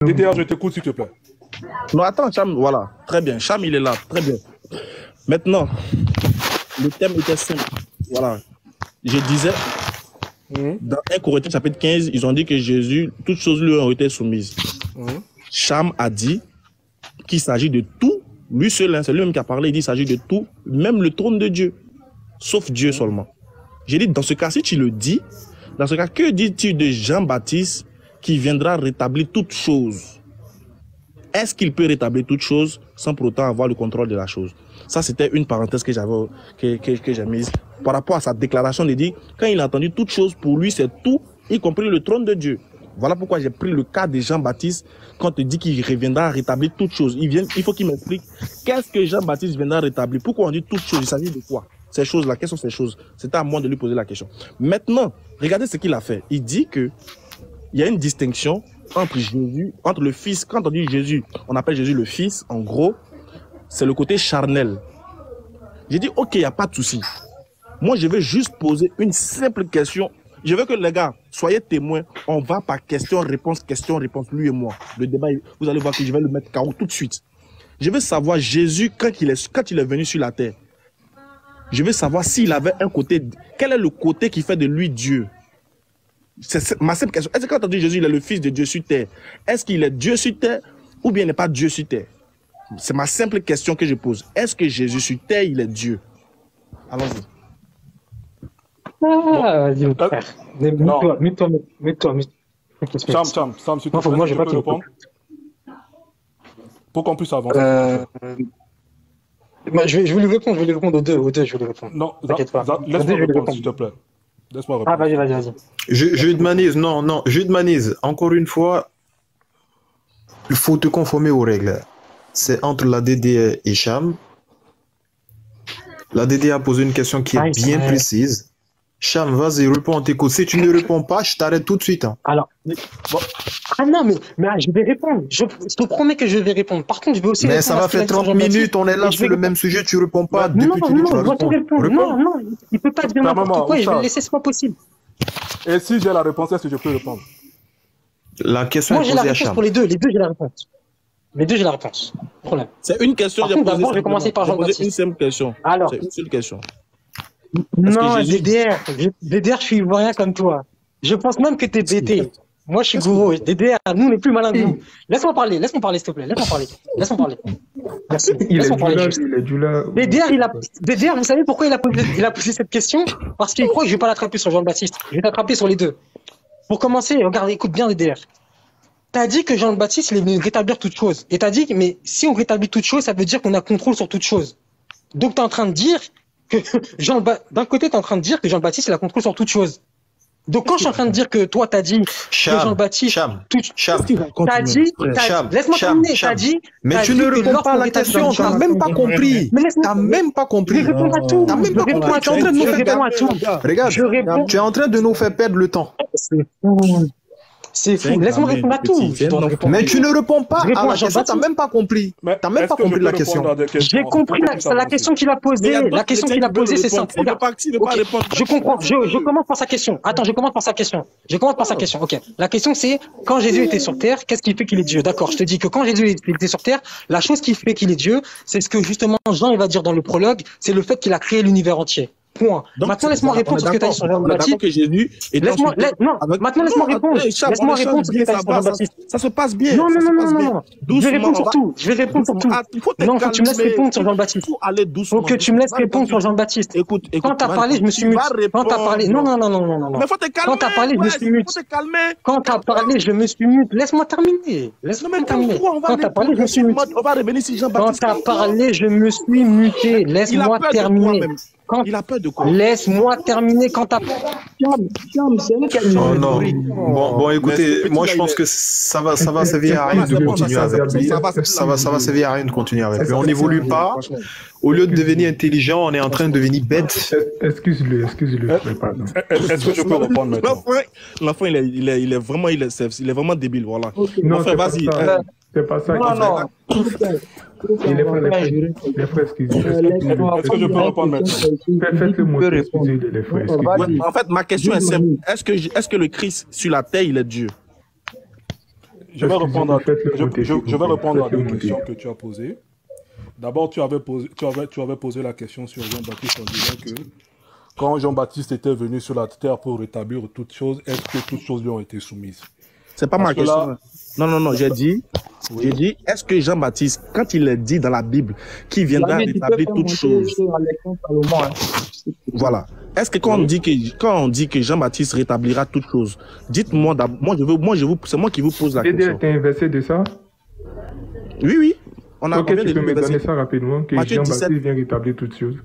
DDR, je t'écoute, s'il te plaît. Non, attends, Cham, voilà. Très bien. Cham, il est là. Très bien. Maintenant, le thème était simple. Voilà. Je disais, dans 1 Corinthiens chapitre 15, ils ont dit que Jésus, toutes choses lui ont été soumises. Cham a dit qu'il s'agit de tout. Lui seul, hein, c'est lui-même qui a parlé, il dit qu'il s'agit de tout, même le trône de Dieu, sauf Dieu seulement. J'ai dit, dans ce cas, si tu le dis, dans ce cas, que dis-tu de Jean-Baptiste qui viendra rétablir toutes choses? Est-ce qu'il peut rétablir toutes choses sans pour autant avoir le contrôle de la chose? Ça, c'était une parenthèse que j'ai mise par rapport à sa déclaration de dire, quand il a entendu toutes choses, pour lui, c'est tout, y compris le trône de Dieu. Voilà pourquoi j'ai pris le cas de Jean-Baptiste quand il dit qu'il reviendra rétablir toutes choses. Il faut qu'il m'explique qu'est-ce que Jean-Baptiste viendra rétablir. Pourquoi on dit toutes choses? Il s'agit de quoi? Ces choses-là, quelles sont ces choses? C'était à moi de lui poser la question. Maintenant, regardez ce qu'il a fait. Il dit que il y a une distinction entre Jésus, entre le Fils. Quand on dit Jésus, on appelle Jésus le Fils, en gros, c'est le côté charnel. J'ai dit, ok, il n'y a pas de souci. Moi, je vais juste poser une simple question. Je veux que les gars, soyez témoins. On va par question-réponse, lui et moi. Le débat, vous allez voir que je vais le mettre KO tout de suite. Je veux savoir, Jésus, quand il est venu sur la terre, je veux savoir s'il avait un côté, quel est le côté qui fait de lui Dieu? C'est ma simple question. Est-ce que quand on dit Jésus, il est le Fils de Dieu sur terre, est-ce qu'il est Dieu sur terre ou bien il n'est pas Dieu sur terre? C'est ma simple question que je pose. Est-ce que Jésus sur terre, il est Dieu? Allons-y. Ah, vas-y, mon frère. Mets-toi. Sam, s'il te plaît, Moi, je vais pas peux te répondre pour qu'on puisse avancer. Je vais lui répondre aux deux, je vais lui répondre. Non, t'inquiète pas. laisse-moi répondre, s'il te plaît. Laisse-moi répondre. Ah, vas-y. Je demanise, encore une fois, il faut te conformer aux règles. C'est entre la DDR et Cham. La DDR a posé une question qui est bien précise. Cham, vas-y, réponds, on t'écoute. Si tu ne réponds pas, je t'arrête tout de suite. Hein. Alors, bon. Ah non, mais je vais répondre. Je te promets que je vais répondre. Par contre, je vais aussi mais répondre. Ça va faire 30 minutes, on est là sur le même sujet, tu réponds pas. Non, il peut pas dire n'importe quoi et je vais le laisser, c'est pas possible. Et si j'ai la réponse, est-ce que je peux répondre? La question est posée à Cham. Moi, j'ai la réponse pour les deux. Les deux, j'ai la réponse. Les deux, j'ai la réponse. Problème. C'est une question. D'abord, je vais commencer par Jean-Baptiste. Une simple question. Alors. C'est une seule question. Non, DDR, je suis ivoirien comme toi. Je pense même que t'es bêté. Moi, je suis gourou. DDR, nous, on est plus malins que vous. Laisse-moi parler, s'il te plaît. Laisse-moi parler. Merci. Laisse-moi parler. DDR, vous savez pourquoi il a posé cette question? Parce qu'il croit que je vais pas l'attraper sur Jean-Baptiste. Je vais t'attraper sur les deux. Pour commencer, regarde, écoute bien, DDR. T'as dit que Jean-Baptiste, il est venu rétablir toute chose. Et t'as dit, mais si on rétablit toute chose, ça veut dire qu'on a contrôle sur toute chose. Donc, t'es en train de dire que d'un côté, t'es en train de dire que Jean-Baptiste, il a contrôle sur toute chose. Donc, quand je suis en train de dire que toi, t'as dit que Jean-Baptiste, t'as dit, laisse-moi terminer, t'as dit, mais tu ne réponds pas à la question, t'as même pas compris. T'as même pas compris. Je réponds à tout. T'as même pas compris. Tu es en train de nous faire perdre. Regarde, tu es en train de nous faire perdre le temps. C'est fou. Laisse-moi répondre à tout. Mais tu ne réponds pas à la question. T'as même pas compris. T'as même pas compris la question. J'ai compris la question qu'il a posée. La question qu'il a posée, c'est simple. Je comprends. Je commence par sa question. Attends, je commence par sa question. Ok. La question, c'est quand Jésus était sur terre, qu'est-ce qui fait qu'il est Dieu? D'accord. Je te dis que quand Jésus était sur terre, la chose qui fait qu'il est Dieu, c'est ce que justement Jean il va dire dans le prologue, c'est le fait qu'il a créé l'univers entier. Point. Donc, maintenant, laisse-moi répondre sur ce que tu as dit sur Jean-Baptiste. Maintenant, laisse-moi répondre. Laisse-moi répondre sur ce que tu as dit sur Jean-Baptiste. Ça se passe bien. Non. Je vais répondre sur tout. Non, faut que tu me laisses répondre sur Jean-Baptiste. Faut que tu me laisses répondre sur Jean-Baptiste. Écoute. Quand t'as parlé, je me suis muté. Quand t'as parlé, non. Mais faut te calmer. Quand t'as parlé, je me suis muté. Quand t'as parlé, je me suis muté. Laisse-moi terminer. Quand t'as parlé, je me suis muté. On va revenir si Jean-Baptiste. Quand t'as parlé, je me suis muté. Laisse-moi terminer. Il a peur de quoi? Laisse-moi terminer quand t'as... Oh non. Bon, écoutez, moi je pense que ça va servir à rien de continuer avec lui. Ça va servir à rien de continuer avec lui. On n'évolue pas. Au lieu de devenir intelligent, on est en train de devenir bête. Excuse-le. Est-ce que je peux répondre maintenant? L'enfant, il est vraiment débile, voilà. Non, vas-y. C'est pas ça. Non. Les frères, excusez-moi. Est-ce que je peux répondre maintenant? Faites-le-moi, excusez-les, les frères, excusez-moi. En fait, ma question est simple. Est-ce que le Christ sur la terre, il est Dieu? je vais répondre à deux questions que tu as posées. D'abord, tu avais posé la question sur Jean-Baptiste en disant que quand Jean-Baptiste était venu sur la terre pour rétablir toutes choses, est-ce que toutes choses lui ont été soumises? C'est pas ma question. Là... Non, j'ai dit, est-ce que Jean-Baptiste, quand il est dit dans la Bible qu'il viendra rétablir toutes choses, voilà. Est-ce que quand on dit que Jean-Baptiste rétablira toutes choses, dites-moi d'abord, c'est moi qui vous pose la question. Tu as un verset de ça? Oui. Ok, tu peux me donner ça rapidement, que Jean-Baptiste vient rétablir toutes choses.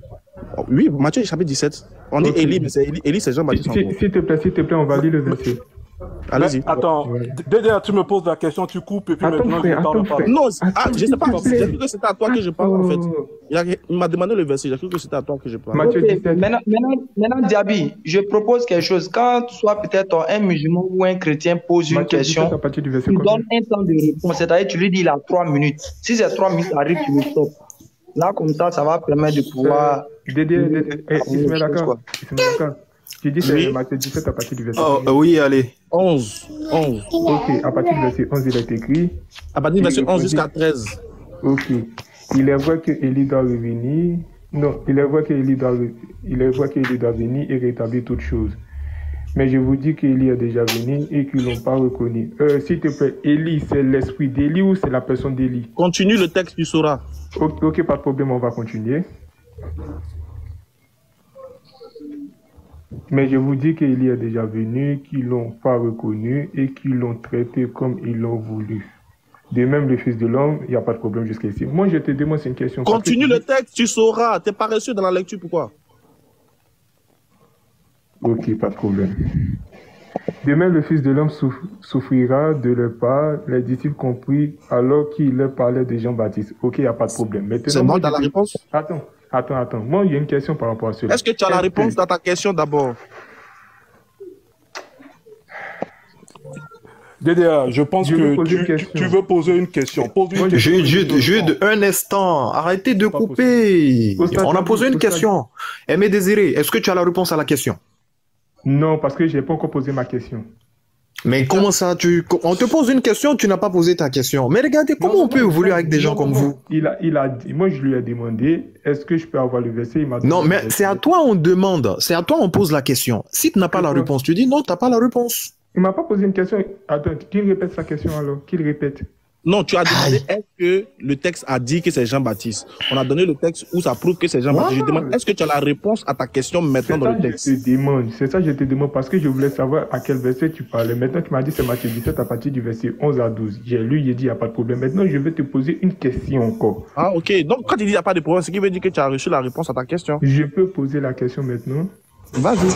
Oui, Matthieu chapitre 17. On dit Élie, mais Élie c'est Jean-Baptiste. S'il te plaît, on va lire le verset. Allez-y. Attends, déjà tu me poses la question, tu coupes et puis maintenant je parle pas. Non, je sais pas, j'ai cru que c'était à toi que je parle en fait. Il m'a demandé le verset, j'ai cru que c'était à toi que je parle. Matthieu 17. Maintenant, Diaby, je propose quelque chose. Quand soit peut-être un musulman ou un chrétien pose une question, tu donnes un temps de réponse, c'est-à-dire tu lui dis il a 3 minutes. Si ces 3 minutes arrivent, tu le stops. Là, comme ça va permettre de pouvoir... Ismaël Aka. Tu dis c'est Matthieu 17 à partir du verset 11. Oui, allez. 11. Ok, à partir du verset 11, il est écrit. À partir du verset 11 jusqu'à 13. Ok. Il est vrai que Élie doit revenir. Non, il est vrai que Élie doit venir et rétablir toutes choses. Mais je vous dis qu'Élie est déjà venu et qu'ils ne l'ont pas reconnu. S'il te plaît, Élie, c'est l'esprit d'Élie ou c'est la personne d'Élie? Continue le texte, tu sauras. Ok, pas de problème, on va continuer. Mais je vous dis qu'Élie est déjà venu, qu'ils ne l'ont pas reconnu et qu'ils l'ont traité comme ils l'ont voulu. De même, le Fils de l'homme, il n'y a pas de problème jusqu'ici. Moi, je te demande, c'est une question. Continue le texte, tu sauras. Tu es paresseux dans la lecture, pourquoi? Ok, pas de problème. De même, le Fils de l'homme souffrira de leur part, les disciples compris, alors qu'il leur parlait de Jean-Baptiste. Ok, il n'y a pas de problème. C'est moi dans la réponse? Attends. Moi, il y a une question par rapport à cela. Est-ce que tu as la réponse dans ta question d'abord? DDA, je pense que tu veux poser une question. Pose une question. Jude, un instant. Arrêtez de couper. On a posé une question. Aimé Désiré, est-ce que tu as la réponse à la question? Non, parce que je n'ai pas encore posé ma question. Mais comment ça, on te pose une question, tu n'as pas posé ta question. Mais regardez, comment on peut évoluer avec des gens comme vous? Il a dit, moi je lui ai demandé, est-ce que je peux avoir le verset? Non, mais c'est à toi on demande, c'est à toi on pose la question. Si tu n'as pas la réponse, tu dis non, tu n'as pas la réponse. Il m'a pas posé une question. Attends, qu'il répète sa question alors, qu'il répète. Non, tu as demandé est-ce que le texte a dit que c'est Jean-Baptiste. On a donné le texte où ça prouve que c'est Jean-Baptiste. Je demande, est-ce que tu as la réponse à ta question maintenant dans le texte? C'est ça que je te demande parce que je voulais savoir à quel verset tu parlais. Maintenant, tu m'as dit c'est Matthieu 17 à partir du verset 11 à 12. J'ai lu, j'ai dit il n'y a pas de problème. Maintenant, je vais te poser une question encore. Ah, ok. Donc, quand tu dis il n'y a pas de problème, ce qui veut dire que tu as reçu la réponse à ta question. Je peux poser la question maintenant? Vas-y.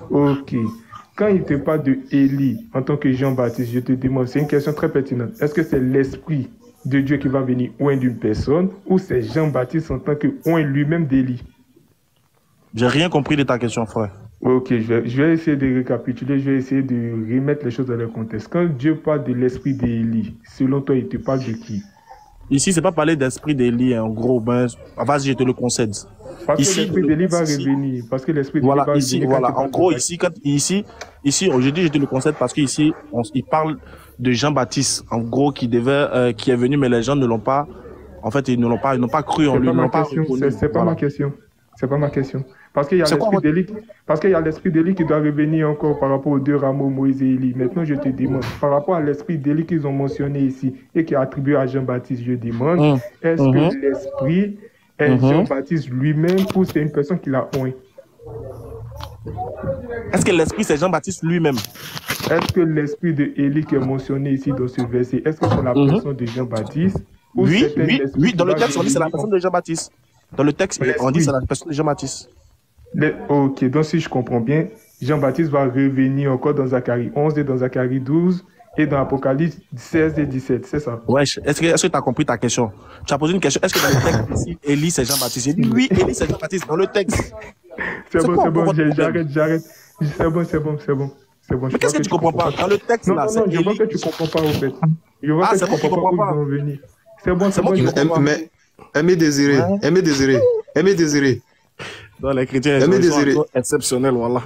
Ok. Quand il te parle de Élie en tant que Jean-Baptiste, je te demande, c'est une question très pertinente. Est-ce que c'est l'Esprit de Dieu qui va venir oint d'une personne ou c'est Jean-Baptiste en tant que oint lui-même d'Élie? J'ai rien compris de ta question, frère. Ok, je vais essayer de récapituler, je vais essayer de remettre les choses dans leur contexte. Quand Dieu parle de l'Esprit d'Élie, selon toi, il te parle de qui? Ici, c'est pas parler d'Esprit d'Élie, en gros, ben, vas-y, je te le concède. Parce que l'Esprit d'Élie va revenir. Parce que l'Esprit d'Élie va revenir. Voilà, en gros, ici, aujourd'hui, je te le concède parce qu'ici, il parle de Jean-Baptiste, en gros, qui est venu, mais les gens ne l'ont pas, en fait, ils n'ont pas cru en lui. C'est pas ma question. C'est pas ma question. Parce qu'il y a l'Esprit d'Élie qui doit revenir encore par rapport aux 2 rameaux, Moïse et Élie. Maintenant, je te demande, par rapport à l'Esprit d'Élie qu'ils ont mentionné ici et qui est attribué à Jean-Baptiste, je demande, est-ce que l'Esprit est Jean-Baptiste lui-même ou c'est une personne qui l'a oint? Est-ce que l'Esprit c'est Jean-Baptiste lui-même? Est-ce que l'Esprit de Élie qui est mentionné ici dans ce verset, est-ce que c'est la personne de Jean-Baptiste? Oui, dans le texte on dit c'est la personne de Jean-Baptiste. Dans le texte on dit c'est la personne de Jean-Baptiste. Ok, donc si je comprends bien, Jean-Baptiste va revenir encore dans Zacharie 11 et dans Zacharie 12 et dans Apocalypse 16 et 17, c'est ça? Ouais, est-ce que tu as compris ta question? Tu as posé une question, est-ce que dans le texte ici, Élie c'est Jean-Baptiste? J'ai dit oui, Élie c'est Jean-Baptiste, dans le texte. C'est bon, j'arrête. C'est bon. Mais qu'est-ce que tu comprends pas? Dans le texte là, non, je vois que tu comprends pas au fait. Je vois que tu comprends pas où ils vont venir. C'est bon. Mais Aimé Désiré. Dans les chrétiens, ils sont exceptionnels, voilà.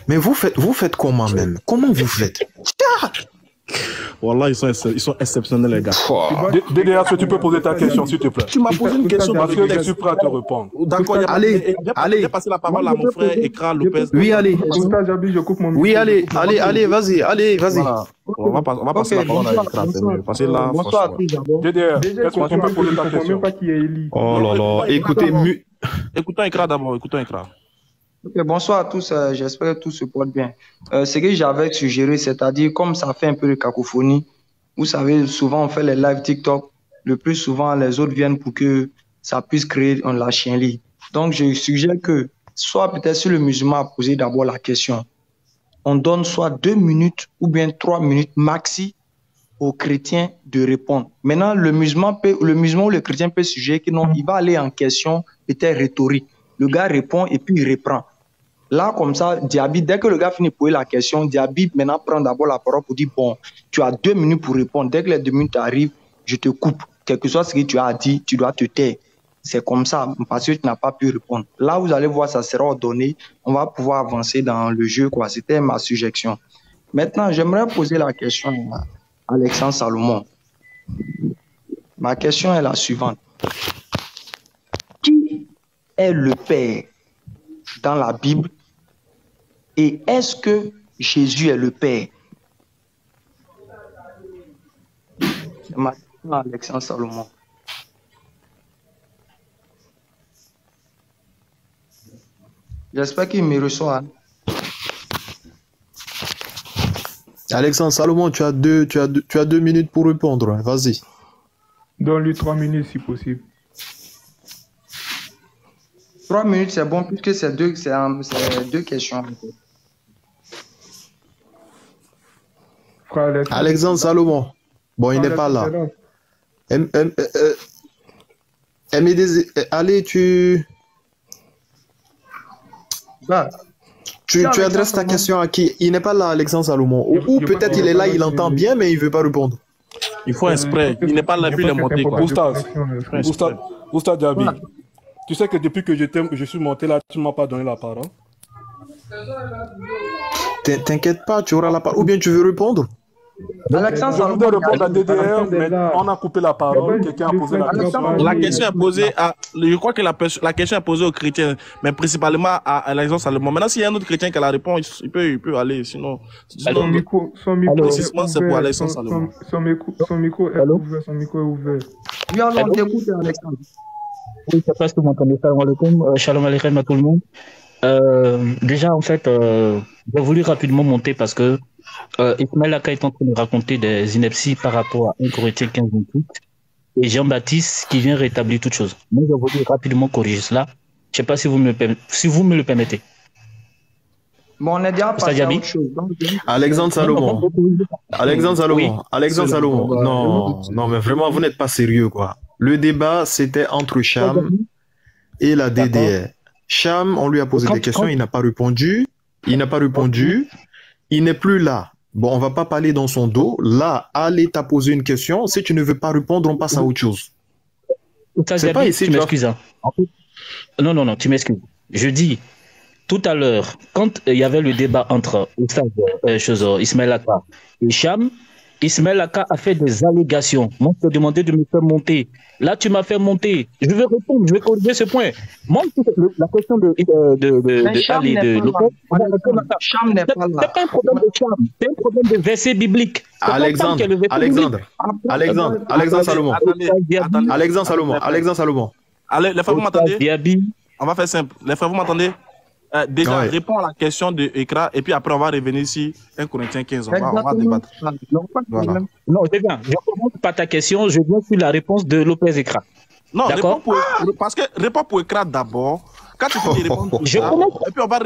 Mais vous faites comment même? Comment vous faites? Wallah, ils sont exceptionnels, les gars. DDR, est-ce que tu peux poser ta question, s'il te plaît? Tu m'as posé une question parce que je suis prêt à te répondre. D'accord, allez. Je vais passer la parole à mon frère Ekra Lopez. Oui, allez. Je coupe mon micro. Oui, allez, vas-y. Voilà. On va passer la parole à Ekra. Passer là. Bonsoir à tous d'abord. DDR, est-ce que tu peux poser ta question? Oh là là, écoutez, écoutons Ekra d'abord, Okay, bonsoir à tous, j'espère que tout se porte bien. Ce que j'avais suggéré, c'est-à-dire comme ça fait un peu de cacophonie, vous savez, souvent on fait les lives TikTok, le plus souvent les autres viennent pour que ça puisse créer la chienlit. Donc je suggère que, soit peut-être si le musulman a posé d'abord la question, on donne soit 2 minutes ou bien 3 minutes maxi aux chrétiens de répondre. Maintenant, le musulman ou le chrétien peut suggérer que non, il va aller en question peut-être rhétorique. Le gars répond et puis il reprend. Là, comme ça, Diaby, dès que le gars finit de poser la question, Diaby maintenant prend d'abord la parole pour dire, bon, tu as 2 minutes pour répondre. Dès que les 2 minutes arrivent, je te coupe. Quel que soit ce que tu as dit, tu dois te taire. C'est comme ça, parce que tu n'as pas pu répondre. Là, vous allez voir, ça sera ordonné. On va pouvoir avancer dans le jeu, quoi. C'était ma suggestion. Maintenant, j'aimerais poser la question à Alexandre Salomon. Ma question est la suivante. Qui est le Père dans la Bible et est-ce que Jésus est le Père? C'est ma question à Alexandre Salomon. J'espère qu'il me reçoit. Alexandre Salomon, tu as 2 minutes pour répondre. Vas-y. Donne-lui 3 minutes si possible. 3 minutes, c'est bon, puisque c'est deux questions. Alexandre Salomon. Bon, il n'est pas là. Allez, tu adresses ta question à qui? Il n'est pas là, Alexandre Salomon. Ou peut-être il est là, il entend bien, mais il ne veut pas répondre. Il faut exprès. Il n'est pas là, puis il est monté. Oustaz Diaby. Tu sais que depuis que je suis monté là, tu ne m'as pas donné la parole. T'inquiète pas, tu auras la parole. Ou bien tu veux répondre? Alexandre, je voudrais répondre à DDR, mais on a coupé la parole. Quelqu'un a posé la question. La question est posée à... Je crois que la question est posée aux chrétiens, mais principalement à Alexandre Salomon. Maintenant, s'il y a un autre chrétien qui a la réponse, il peut aller. Sinon, son micro c'est pour Alexandre Salomon. Son micro est ouvert. Oui, on t'écoute, Alexandre. Oui, c'est parce que vous m'entendez. Shalom Aleichem à tout le monde. Déjà, en fait, j'ai voulu rapidement monter parce que Ismaël Aka est en train de raconter des inepties par rapport à 1 Corinthiens 15-28 et Jean-Baptiste qui vient rétablir toute chose. Moi, j'ai voulu rapidement corriger cela. Je ne sais pas si vous me le permettez. Bon, on est déjà passé à autre chose. Alexandre Salomon. Alexandre Salomon. Oui. Alexandre Salomon. Non, mais vraiment, vous n'êtes pas sérieux, quoi. Le débat, c'était entre Cham et la DDR. Cham, on lui a posé des questions, il n'a pas répondu. Il n'est plus là. Bon, on va pas parler dans son dos. Là, allez t'a posé une question. Si tu ne veux pas répondre, on passe à autre chose. C'est pas ici, tu m'excuses. Non, tu m'excuses. Je dis, tout à l'heure, quand il y avait le débat entre Ismaël Aka et Cham, Ismaël Aka a fait des allégations. Moi, je t'ai demandé de me faire monter. Là, tu m'as fait monter. Je vais répondre, je vais corriger ce point. Moi, la question de Cham n'est pas là. C'est pas un problème de Cham, c'est un problème de verset biblique. Alexandre Salomon. Allez, les frères, vous m'entendez? On va faire simple. Les frères, vous m'entendez? Déjà, réponds à la question de Ekra et puis après, on va revenir ici, 1 Corinthiens 15. On va débattre. Voilà. Non, c'est bien. Je commence par ta question, je viens sur la réponse de Lopez Ekra. Non, parce que réponds pour Ekra d'abord. Quand tu finis de répondre pour Ekra, et puis on va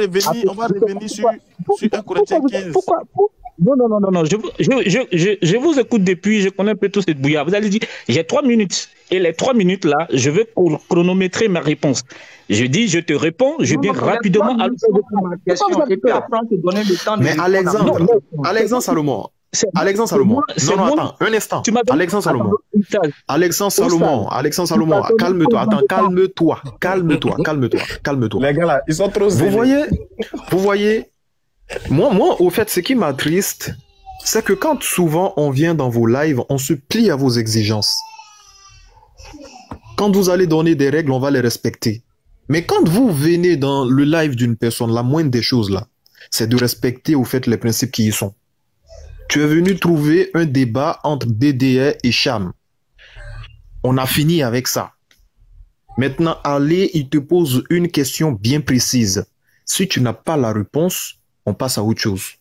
revenir sur 1 Corinthiens 15. Pourquoi Non. Je vous écoute depuis, je connais un peu tout cette bouillard. Vous allez dire, j'ai 3 minutes. Et les 3 minutes là, je vais chronométrer ma réponse. Je dis, je te réponds, je viens rapidement à ma question. Et puis après, te donner le temps de... Mais Alexandre Salomon. Non, attends, un instant. Alexandre Salomon, calme-toi. Attends, calme-toi. Les gars là, ils sont trop... Vous voyez, moi, au fait, ce qui m'attriste, c'est que quand souvent on vient dans vos lives, on se plie à vos exigences. Quand vous allez donner des règles, on va les respecter. Mais quand vous venez dans le live d'une personne, la moindre des choses là, c'est de respecter au fait les principes qui y sont. Tu es venu trouver un débat entre DDR et Cham. On a fini avec ça. Maintenant, allez, il te pose une question bien précise. Si tu n'as pas la réponse, on passe à autre chose.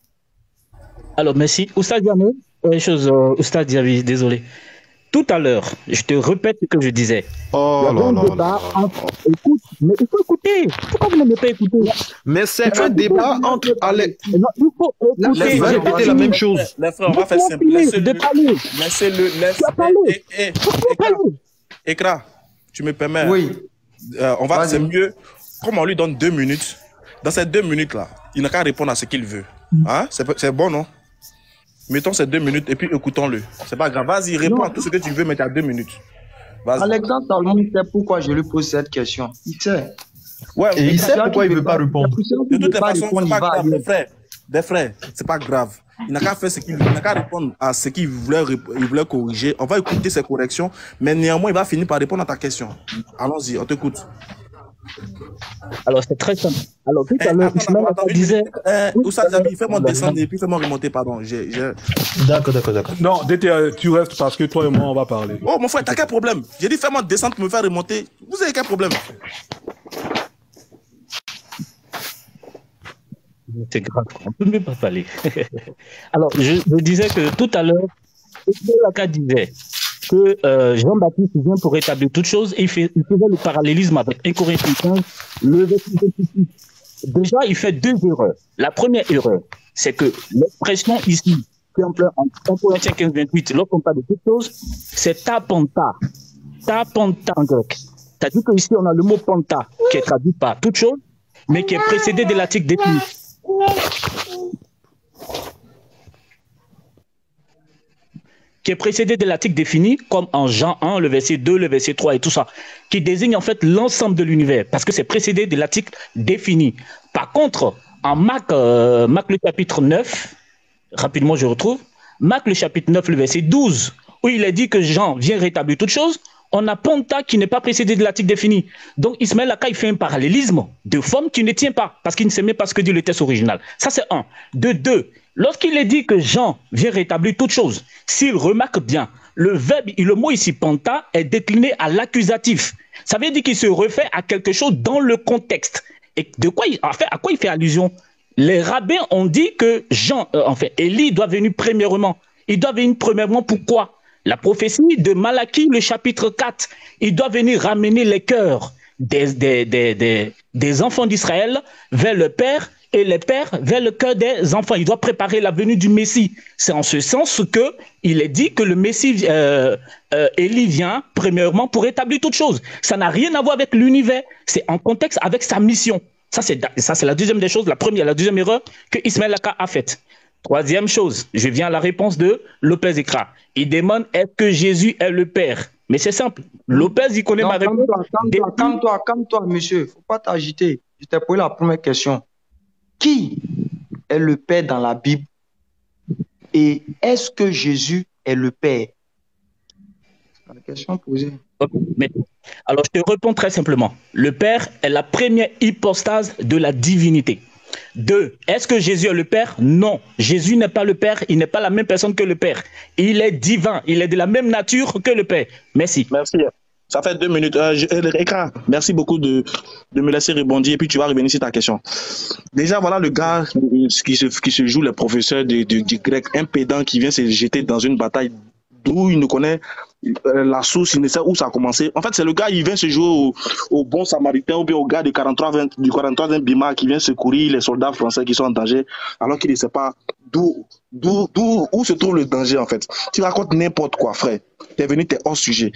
Alors, merci. Oustad Diamé, Oustad Diaby, désolé. Tout à l'heure, je te répète ce que je disais. Oh là là. Écoute, mais il faut écouter. Pourquoi vous n'aimez pas écouter? Mais c'est un débat entre Alex. Non, il faut écouter. Laisse répéter la même chose. Les frères, on va faire simple. Laissez-le. Ekra, tu me permets? Oui. C'est mieux. Comme on lui donne 2 minutes, dans ces 2 minutes-là, il n'a qu'à répondre à ce qu'il veut. Hein? C'est bon, non? Mettons ces 2 minutes et puis écoutons-le. C'est pas grave. Vas-y, réponds à tout ce que tu veux, mais tu as 2 minutes. Alexandre Salmon sait pourquoi je lui pose cette question. Il sait. Ouais, et il sait pourquoi il ne veut pas répondre. De toutes les façons, c'est pas grave, des frères, c'est pas grave. Il n'a qu'à faire ce qu'il veut. Il n'a qu'à répondre à ce qu'il voulait corriger. On va écouter ses corrections, mais néanmoins, il va finir par répondre à ta question. Allons-y, on t'écoute. Alors, c'est très simple. Alors, tout à l'heure, Ismaël disait... Oustad Diaby, fais-moi descendre et puis fais-moi remonter, pardon. D'accord. Non, DT, tu restes parce que toi et moi, on va parler. Oh, mon frère, t'as quel problème? J'ai dit fais-moi descendre pour me faire remonter. Vous avez quel problème? C'est grave, on ne peut même pas parler. Alors, je disais que tout à l'heure, Ismaël disait que Jean-Baptiste vient pour rétablir toute chose et il faisait le parallélisme avec 1 Corinthiens 15, le verset 26. Déjà, il fait 2 erreurs. La première erreur, c'est que l'expression ici, qui est en 1 Corinthiens 15, 28, lorsqu'on parle de toute chose, c'est ta panta. Ta panta en grec. C'est-à-dire qu'ici, on a le mot panta qui est traduit par toute chose, mais qui est précédé de l'article défini. Qui est précédé de l'article défini, comme en Jean 1, le verset 2, le verset 3 et tout ça, qui désigne en fait l'ensemble de l'univers, parce que c'est précédé de l'article défini. Par contre, en Marc le chapitre 9, rapidement je retrouve, Marc le chapitre 9, le verset 12, où il est dit que Jean vient rétablir toute chose, on a Panta qui n'est pas précédé de l'article défini. Donc Ismaël Aka, il fait un parallélisme de forme qui ne tient pas, parce qu'il ne sait même pas ce que dit le texte original. Ça c'est un. De deux, lorsqu'il est dit que Jean vient rétablir toute chose, s'il remarque bien, le verbe, le mot ici Panta est décliné à l'accusatif. Ça veut dire qu'il se refait à quelque chose dans le contexte. Et de quoi à quoi il fait allusion? Les rabbins ont dit que Élie doit venir premièrement. Il doit venir premièrement pourquoi? La prophétie de Malachie, le chapitre 4, il doit venir ramener les cœurs des enfants d'Israël vers le Père et les pères vers le cœur des enfants. Il doit préparer la venue du Messie. C'est en ce sens qu'il est dit que le Messie, Élie vient premièrement pour établir toute chose. Ça n'a rien à voir avec l'univers. C'est en contexte avec sa mission. Ça, c'est la deuxième des choses, la deuxième erreur que Ismaël Aka a faite. Troisième chose, je viens à la réponse de Lopez Ekra. Il demande est-ce que Jésus est le Père? Mais c'est simple. Lopez, il connaît ma réponse. Calme-toi, monsieur. Il ne faut pas t'agiter. Je t'ai posé la première question. Qui est le Père dans la Bible? Et est-ce que Jésus est le Père? C'est la question posée. Okay. Alors, je te réponds très simplement. Le Père est la première hypostase de la divinité. 2. Est-ce que Jésus est le Père? Non. Jésus n'est pas le Père. Il n'est pas la même personne que le Père. Il est divin. Il est de la même nature que le Père. Merci. Merci. Ça fait 2 minutes. Ekra, merci beaucoup de me laisser répondre et puis tu vas revenir sur ta question. Déjà, voilà le gars qui se joue le professeur du grec, un pédant qui vient se jeter dans une bataille d'où il ne connaît la source, il ne sait où ça a commencé. En fait, c'est le gars, il vient se jouer au bon samaritain ou bien au gars du 43e Bima qui vient secourir les soldats français qui sont en danger alors qu'il ne sait pas où se trouve le danger en fait. Tu racontes n'importe quoi, frère. T'es venu, t'es hors sujet.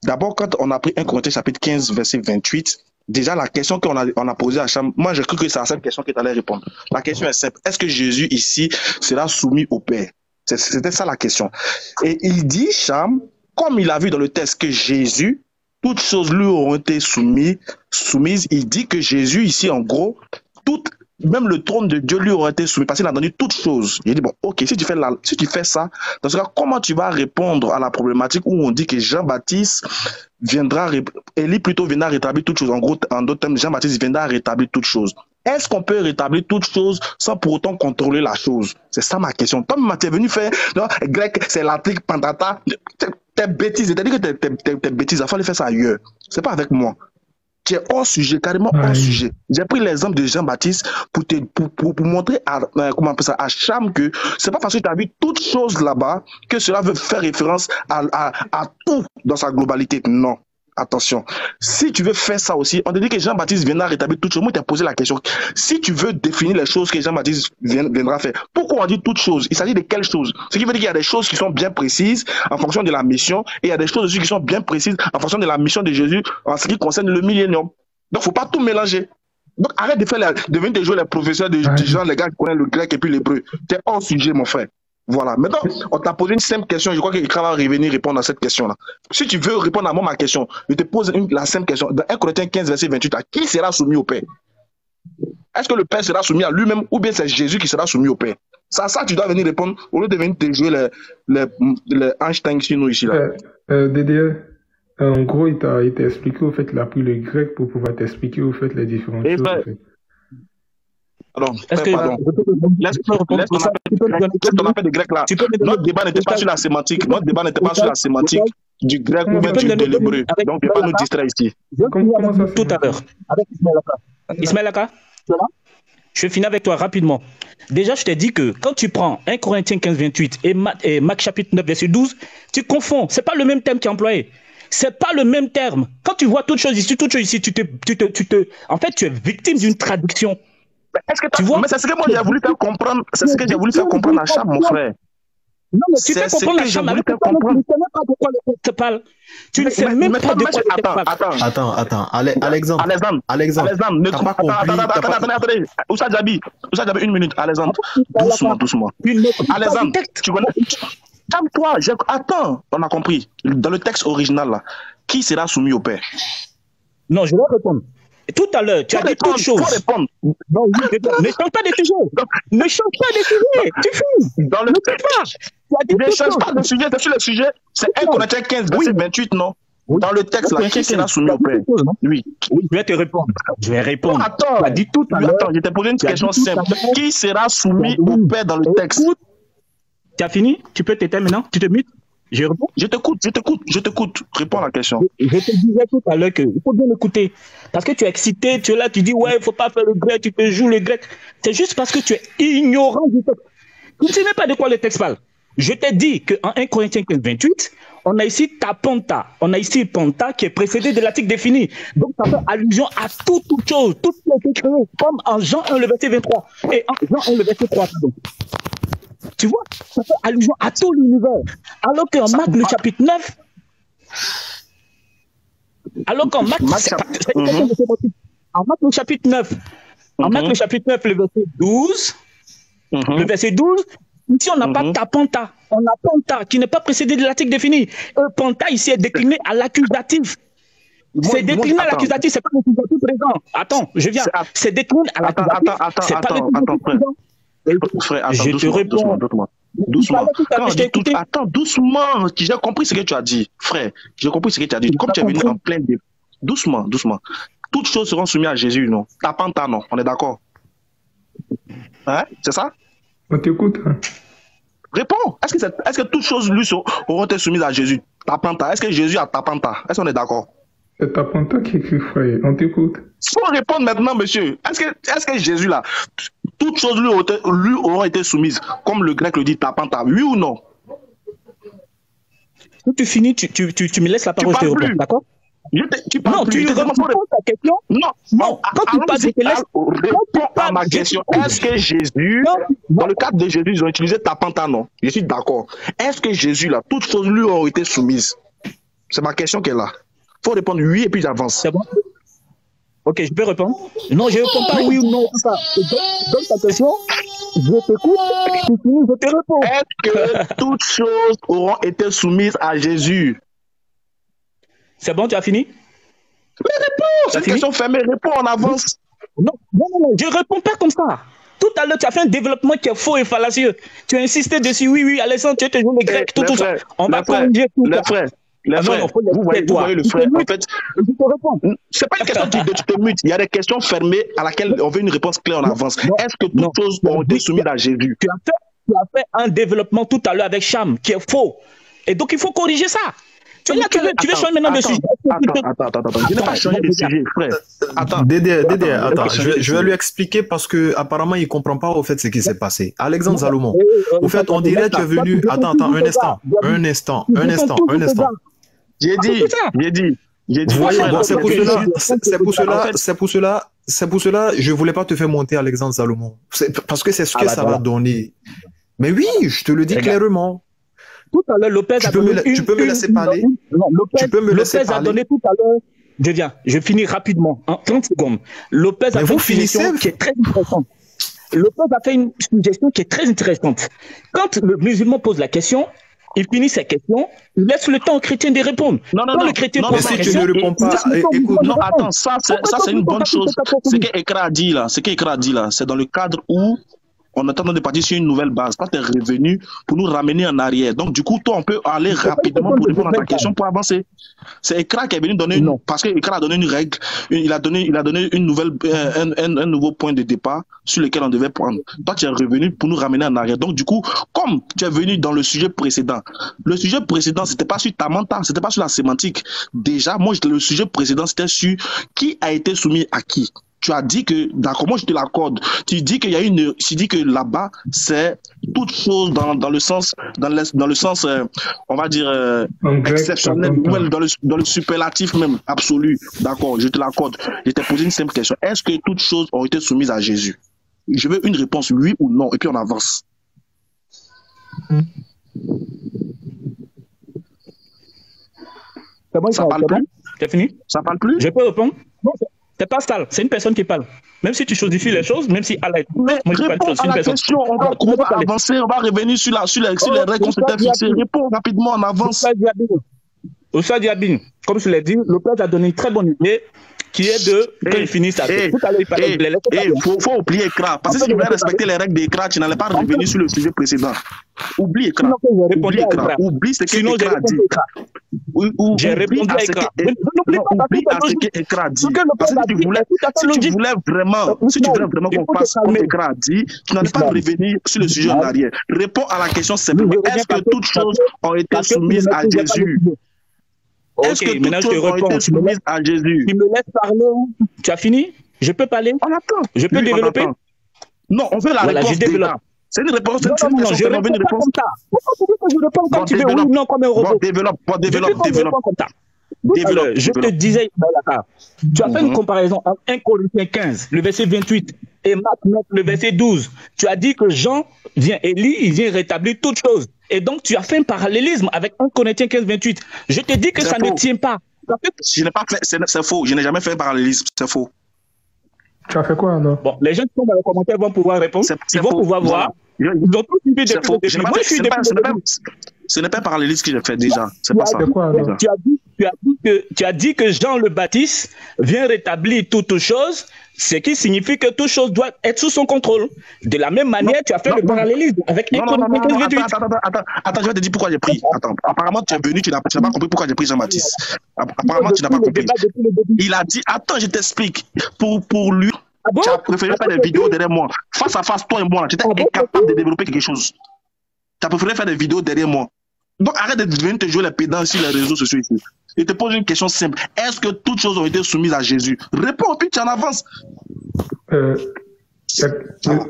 D'abord, quand on a pris 1 Corinthiens chapitre 15, verset 28, déjà la question qu'on a posée à Cham, moi j'ai cru que c'est à cette question que tu allais répondre. La question est simple. Est-ce que Jésus ici sera soumis au Père? C'était ça la question. Et il dit, Cham, comme il a vu dans le texte que Jésus, toutes choses lui auront été soumises, il dit que Jésus ici, en gros, toutes même le trône de Dieu lui aurait été soumis parce qu'il a entendu toutes choses. J'ai dit, bon, ok, si tu fais ça, dans ce cas, comment tu vas répondre à la problématique où on dit que Jean-Baptiste viendra, Élie plutôt viendra rétablir toutes choses. En gros, en d'autres termes, Jean-Baptiste viendra rétablir toutes choses. Est-ce qu'on peut rétablir toutes choses sans pour autant contrôler la chose? C'est ça ma question. Toi, tu es venu faire, non, grec, c'est l'attique, pantata, t'es bêtises, c'est-à-dire que t'es bêtises, il fallait faire ça ailleurs. C'est pas avec moi. Tu es hors sujet, carrément hors sujet. J'ai pris l'exemple de Jean-Baptiste pour montrer à, comment on appelle ça, à Cham que c'est pas parce que tu as vu toutes choses là-bas que cela veut faire référence à tout dans sa globalité. Non. Attention, si tu veux faire ça aussi, on te dit que Jean-Baptiste viendra rétablir toutes choses. Moi, je t'ai posé la question. Si tu veux définir les choses que Jean-Baptiste viendra faire, pourquoi on dit toutes choses? Il s'agit de quelles choses? Ce qui veut dire qu'il y a des choses qui sont bien précises en fonction de la mission, et il y a des choses aussi qui sont bien précises en fonction de la mission de Jésus en ce qui concerne le millénium. Donc, faut pas tout mélanger. Donc, arrête de venir te jouer les professeurs de gens, les gars qui connaissent le grec et puis l'hébreu. T'es hors sujet, mon frère. Voilà. Maintenant, on t'a posé une simple question. Je crois qu'il va revenir répondre à cette question-là. Si tu veux répondre à ma question, je te pose la simple question. Dans 1 Corinthiens 15, verset 28, à qui sera soumis au Père? Est-ce que le Père sera soumis à lui-même ou bien c'est Jésus qui sera soumis au Père? Ça, tu dois venir répondre au lieu de venir te jouer les Einstein sur nous ici. DDE, en gros, il t'a expliqué, au fait, il a pris le grec pour pouvoir t'expliquer, au fait, les différentes choses. Au fait. Alors, laisse ton appel de grec là. Notre débat n'était pas sur la sémantique. Notre débat n'était pas sur la sémantique du grec ou même de l'hébreu. Donc, il ne faut pas nous distraire ici. Tout à l'heure. Avec Ismaël Aka, je finis avec toi rapidement. Déjà, je t'ai dit que quand tu prends 1 Corinthiens 15, 28 et Marc chapitre 9, verset 12, tu confonds. Ce n'est pas le même terme qui est employé. C'est pas le même terme. Quand tu vois toutes choses ici, en fait, tu es victime d'une traduction. Est-ce que tu vois? Mais c'est ce que moi j'ai voulu faire comprendre. C'est ce que j'ai voulu faire comprendre à Cham, mon frère. Non, mais tu fais comprendre à Cham, mais tu ne sais pas de quoi le texte parle. Tu ne sais même pas de quoi le texte parle. Attends. Alexandre. Attendez. Oussa Djabi, une minute. Alexandre, doucement. Alexandre, tu connais. Calme-toi. Attends, on a compris. Dans le texte original, là, qui sera soumis au Père? Non, je vais répondre. Tout à l'heure, tu as dit toutes choses. Non, oui, ne change pas de sujet. Ne change pas de sujet. Tu fumes. Dans le texte. Ne change pas de sujet. Sur le sujet, c'est 1 Corinthiens 15, verset 28, non? Dans le texte, là, qui sera soumis au Père? Oui. Je vais te répondre. Attends, tu as dit tout à l'heure. Attends, je t'ai posé une question simple. Qui sera soumis au Père dans le texte? Tu as fini? Tu peux t'éteindre maintenant? Tu te mutes? Je réponds. Je t'écoute. Réponds à la question. Je te disais tout à l'heure qu'il faut bien écouter. Parce que tu es excité, tu es là, tu dis, ouais, il ne faut pas faire le grec, tu te joues le grec. C'est juste parce que tu es ignorant du texte. Tu ne sais même pas de quoi le texte parle. Je t'ai dit qu'en 1 Corinthiens 15, 28, on a ici tapanta. On a ici panta qui est précédé de l'article défini. Donc ça fait allusion à toute chose, tout ce qui a été créé, comme en Jean 1, le verset 23. Et en Jean 1, le verset 3, pardon. Tu vois, ça fait allusion à tout l'univers. Alors qu'en Marc, le chapitre 9, en Marc, le chapitre 9, le verset 12, le verset 12, ici, on n'a pas tapanta, on a panta, qui n'est pas précédé de l'article défini. Panta, ici, est décliné à l'accusatif. C'est décliné à l'accusatif, c'est pas l'accusatif présent. Attends, je viens. C'est décliné à l'accusatif. C'est pas l'accusatif présent. Frère, attends, je te réponds. Doucement. Attends, doucement. J'ai compris ce que tu as dit, frère. J'ai compris ce que tu as dit. Comme tu es venu en plein débat. Doucement. Toutes choses seront soumises à Jésus, non? Tapanta, non? On est d'accord? Hein? C'est ça? On t'écoute. Hein? Réponds. Est-ce que toutes choses lui auront été soumises à Jésus? Tapanta. Est-ce que Jésus a tapanta? Est-ce qu'on est d'accord? C'est tapanta qui écrit, frère. On t'écoute. Faut répondre maintenant, monsieur. Est-ce que Jésus, là, toutes choses lui auront été soumises, comme le grec le dit, tapanta, oui ou non? Quand tu finis, tu me laisses la parole, je te réponds, d'accord? Non, tu réponds à ta question. Non, quand tu parles, je te laisse. Réponds à ma question. Est-ce que Jésus, dans le cadre de Jésus, ils ont utilisé tapanta, non? Je suis d'accord. Est-ce que Jésus, là, toutes choses lui ont été soumises? C'est ma question qu'elle a. Il faut répondre oui et puis j'avance. C'est bon? Ok, je peux répondre? Non, je ne réponds pas oui ou non. Donne ta question, je t'écoute, tu finis, je te réponds. Est-ce que toutes choses auront été soumises à Jésus? C'est bon, tu as fini? Mais réponds, c'est une question fermée, réponds, on avance. je réponds pas comme ça. Tout à l'heure, tu as fait un développement qui est faux et fallacieux. Tu as insisté dessus, oui, Alexandre, tu as joué les Grecs, tout ça. On va corriger tout ça. Vous voyez le frère, en fait, c'est pas une question de tu te mutes, il y a des questions fermées à laquelle on veut une réponse claire en avance. Est-ce que toutes choses ont été soumises à Jésus? Tu as fait un développement tout à l'heure avec Cham qui est faux. Et donc, il faut corriger ça. Tu veux changer maintenant de sujet? Attends. Je n'ai pas changé de sujet, frère. Attends. Dédé, attends. Je vais lui expliquer parce que apparemment il comprend pas au fait ce qui s'est passé. Alexandre Salomon. Au fait, on dirait que tu es venu. Attends, un instant. J'ai dit. C'est pour cela, je voulais pas te faire monter Alexandre Salomon. Parce que c'est ce que ça va donner. Mais oui, je te le dis clairement. Tout à l'heure, Lopez tu peux me laisser parler. Lopez a donné tout à l'heure. Je finis rapidement, en 30 secondes. Lopez a fait une suggestion qui est très intéressante. Lopez a fait une suggestion qui est très intéressante. Quand le musulman pose la question, il finit sa question, il laisse le temps au chrétien de répondre. Non, mais si tu ne réponds pas, écoute, non, attends, ça c'est une bonne chose. Ce qu'Ekra a dit là, c'est dans le cadre où on est en train de partir sur une nouvelle base. Toi, tu es revenu pour nous ramener en arrière. Donc, du coup, toi, on peut aller rapidement pour répondre à ta question pour avancer. C'est Ekra qui est venu donner parce que Ekra a donné une règle, il a donné une nouvelle, un nouveau point de départ sur lequel on devait prendre. Toi, tu es revenu pour nous ramener en arrière. Donc, du coup, comme tu es venu dans le sujet précédent, c'était pas sur ta menta, c'était pas sur la sémantique. Déjà, moi, le sujet précédent, c'était sur qui a été soumis à qui. Tu as dit que, d'accord, moi je te l'accorde. Tu dis qu'il y a tu dis que là-bas, c'est toute chose dans le sens, on va dire, exceptionnel, dans le superlatif même, absolu. D'accord, je te l'accorde. Je t'ai posé une simple question. Est-ce que toutes choses ont été soumises à Jésus? Je veux une réponse oui ou non, et puis on avance. Ça parle plus? C'est fini? Ça parle plus? Je peux répondre? Non, c'est pas Stal, c'est une personne qui parle. Même si tu chosifies les choses, même si Allah est... Mais réponds à la question, on va avancer, on va revenir sur les règles qu'on s'était fixées. Réponds rapidement, on avance. Oustaz Diabine, comme je l'ai dit, Lopez a donné une très bonne idée qui est de... Quand il finit ça, tout à l'heure, il parlait de l'électricité. Faut oublier Ekra. Parce que si tu voulais respecter les règles d'Ekra, tu n'allais pas revenir sur le sujet précédent. Oublie Ekra. Oublie ce que Ekra a dit. J'ai répondu à Ekra. Oublie à ce que Ekra a dit. Parce que si tu voulais vraiment qu'on fasse comme Ekra a dit, tu n'allais pas revenir sur le sujet en arrière. Réponds à la question simplement. Est-ce que toutes choses ont été soumises à Jésus? Est-ce que toutes choses ont été soumises à Jésus? Tu me laisses parler. Tu as fini? Je peux parler? On attend. Je peux développer? Non, on veut la réponse déjà. C'est une réponse. Non, je réponds pas comme ça. Pourquoi je réponds quand tu veux oui ou non comme un robot? Développe. Je te disais, tu as fait une comparaison entre 1 Corinthiens 15, le verset 28, et Marc 9, le verset 12. Tu as dit que Jean vient, Élie, il vient rétablir toutes choses. Et donc, tu as fait un parallélisme avec 1 Corinthiens 15, 28. Je te dis que ça ne tient pas. Je n'ai pas fait, c'est faux. Je n'ai jamais fait un parallélisme. C'est faux. Tu as fait quoi alors? Bon, les gens qui sont dans les commentaires vont pouvoir répondre. Ils vont pouvoir voir. Ils ont tous suivi depuis le début. Moi, je suis depuis le début. Ce n'est pas un parallélisme que j'ai fait déjà. C'est pas ça. Tu as dit que Jean le Baptiste vient rétablir toutes choses, ce qui signifie que toute chose doit être sous son contrôle. De la même manière, tu as fait le parallélisme avec un Attends, je vais te dire pourquoi j'ai pris. Attends, apparemment, tu es venu, tu n'as pas compris pourquoi j'ai pris Jean-Baptiste. Apparemment, tu n'as pas compris. Il a dit, attends, je t'explique. Pour lui, tu as préféré faire des vidéos derrière moi. Face à face, toi et moi, tu étais incapable de développer quelque chose. Tu as préféré faire des vidéos derrière moi. Donc arrête de venir te jouer les pédants sur les réseaux sociaux ici. Et te pose une question simple. Est-ce que toutes choses ont été soumises à Jésus? Réponds, puis tu en avances.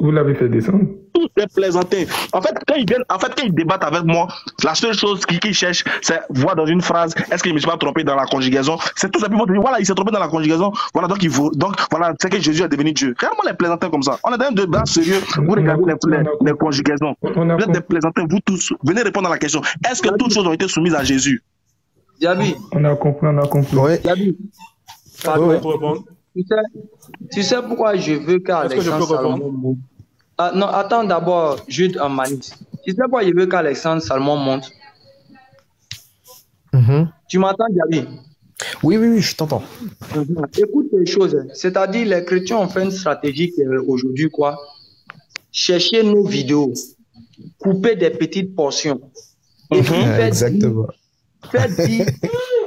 Vous l'avez fait descendre? Tout est plaisanté. En fait, quand ils débattent avec moi, la seule chose qu'ils cherchent, c'est voir dans une phrase, est-ce qu'il ne me suis pas trompé dans la conjugaison? C'est tout simplement de dire, voilà, il s'est trompé dans la conjugaison. Voilà, donc voilà, c'est que Jésus est devenu Dieu. Réellement, les plaisantins comme ça. On est dans un débat sérieux. Vous regardez les conjugations. Vous êtes des plaisantins, vous tous. Venez répondre à la question. Est-ce que toutes choses ont été soumises à Jésus? Yabi. On a compris. Ouais. Yabi. Tu sais pourquoi je veux qu'Alexandre Salomon... non, attends d'abord, Jude en manite. Tu sais pourquoi je veux qu'Alexandre Salomon monte? Tu m'entends, Yabi? Oui, je t'entends. Écoute les choses. C'est-à-dire, les chrétiens ont fait une stratégie aujourd'hui, quoi. Chercher nos vidéos, couper des petites portions. Et puis, exactement. Faites dire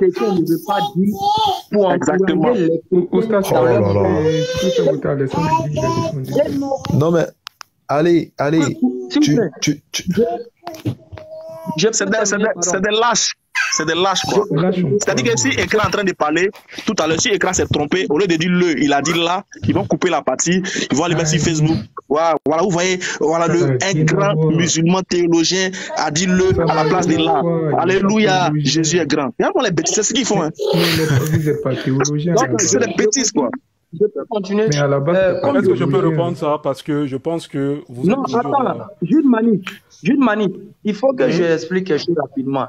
ce qu'on ne veut pas dire pour encourager les Non, mais allez. C'est des lâches. C'est des lâches, quoi. C'est-à-dire que si Écran est en train de parler, tout à l'heure, si Écran s'est trompé, au lieu de dire le, il a dit là, ils vont couper la partie, ils vont aller mettre sur Facebook. Voilà, vous voyez, voilà, un grand musulman théologien a dit le à la place de là. Alléluia, Jésus est grand. Regarde les bêtises, c'est ce qu'ils font. Hein. Vous n'êtes pas théologien. C'est des bêtises, quoi. Je peux continuer. Mais à la base, est-ce que je peux répondre ça? Parce que je pense que vous non, attends, Jude Mani, il faut que je explique quelque chose rapidement.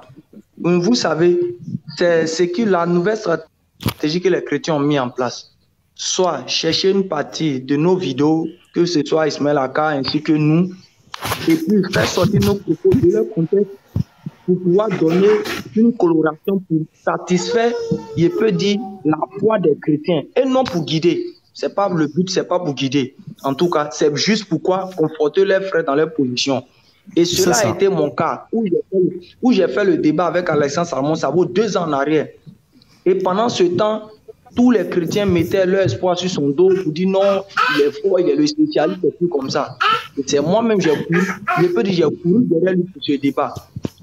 Vous savez, c'est que la nouvelle stratégie que les chrétiens ont mis en place, soit chercher une partie de nos vidéos, que ce soit Ismaël Aka ainsi que nous, et puis faire sortir nos propos de leur contexte pour pouvoir donner une coloration pour satisfaire, je peux dire, la foi des chrétiens, et non pour guider. C'est pas le but, c'est pas pour guider. En tout cas, c'est juste pourquoi conforter leurs frères dans leur position. Et cela a été mon cas, où j'ai fait le débat avec Alexandre Salmon, ça vaut 2 ans en arrière. Et pendant ce temps, tous les chrétiens mettaient leur espoir sur son dos pour dire non, il est fort, il est le spécialiste, et tout comme ça. Et c'est moi-même, j'ai couru derrière lui pour ce débat.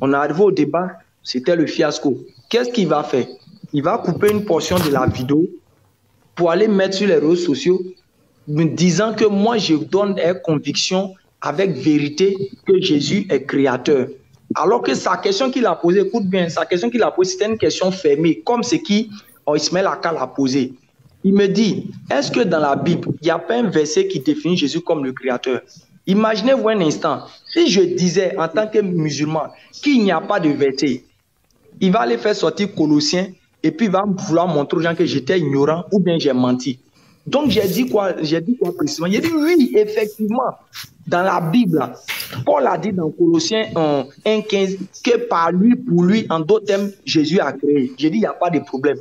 On est arrivé au débat, c'était le fiasco. Qu'est-ce qu'il va faire? Il va couper une portion de la vidéo pour aller mettre sur les réseaux sociaux, me disant que moi, je donne une conviction avec vérité que Jésus est créateur. Alors que sa question qu'il a posée, écoute bien, sa question qu'il a posée, c'était une question fermée, comme ce qui Ismaël Aka l'a posé. Il me dit, est-ce que dans la Bible, il n'y a pas un verset qui définit Jésus comme le créateur? Imaginez-vous un instant, si je disais en tant que musulman qu'il n'y a pas de verset, il va aller faire sortir Colossiens et puis il va vouloir montrer aux gens que j'étais ignorant ou bien j'ai menti. Donc j'ai dit quoi précisément? J'ai dit oui, effectivement, dans la Bible, Paul a dit dans Colossiens 1,15 que par lui, pour lui, en d'autres termes, Jésus a créé. J'ai dit il n'y a pas de problème.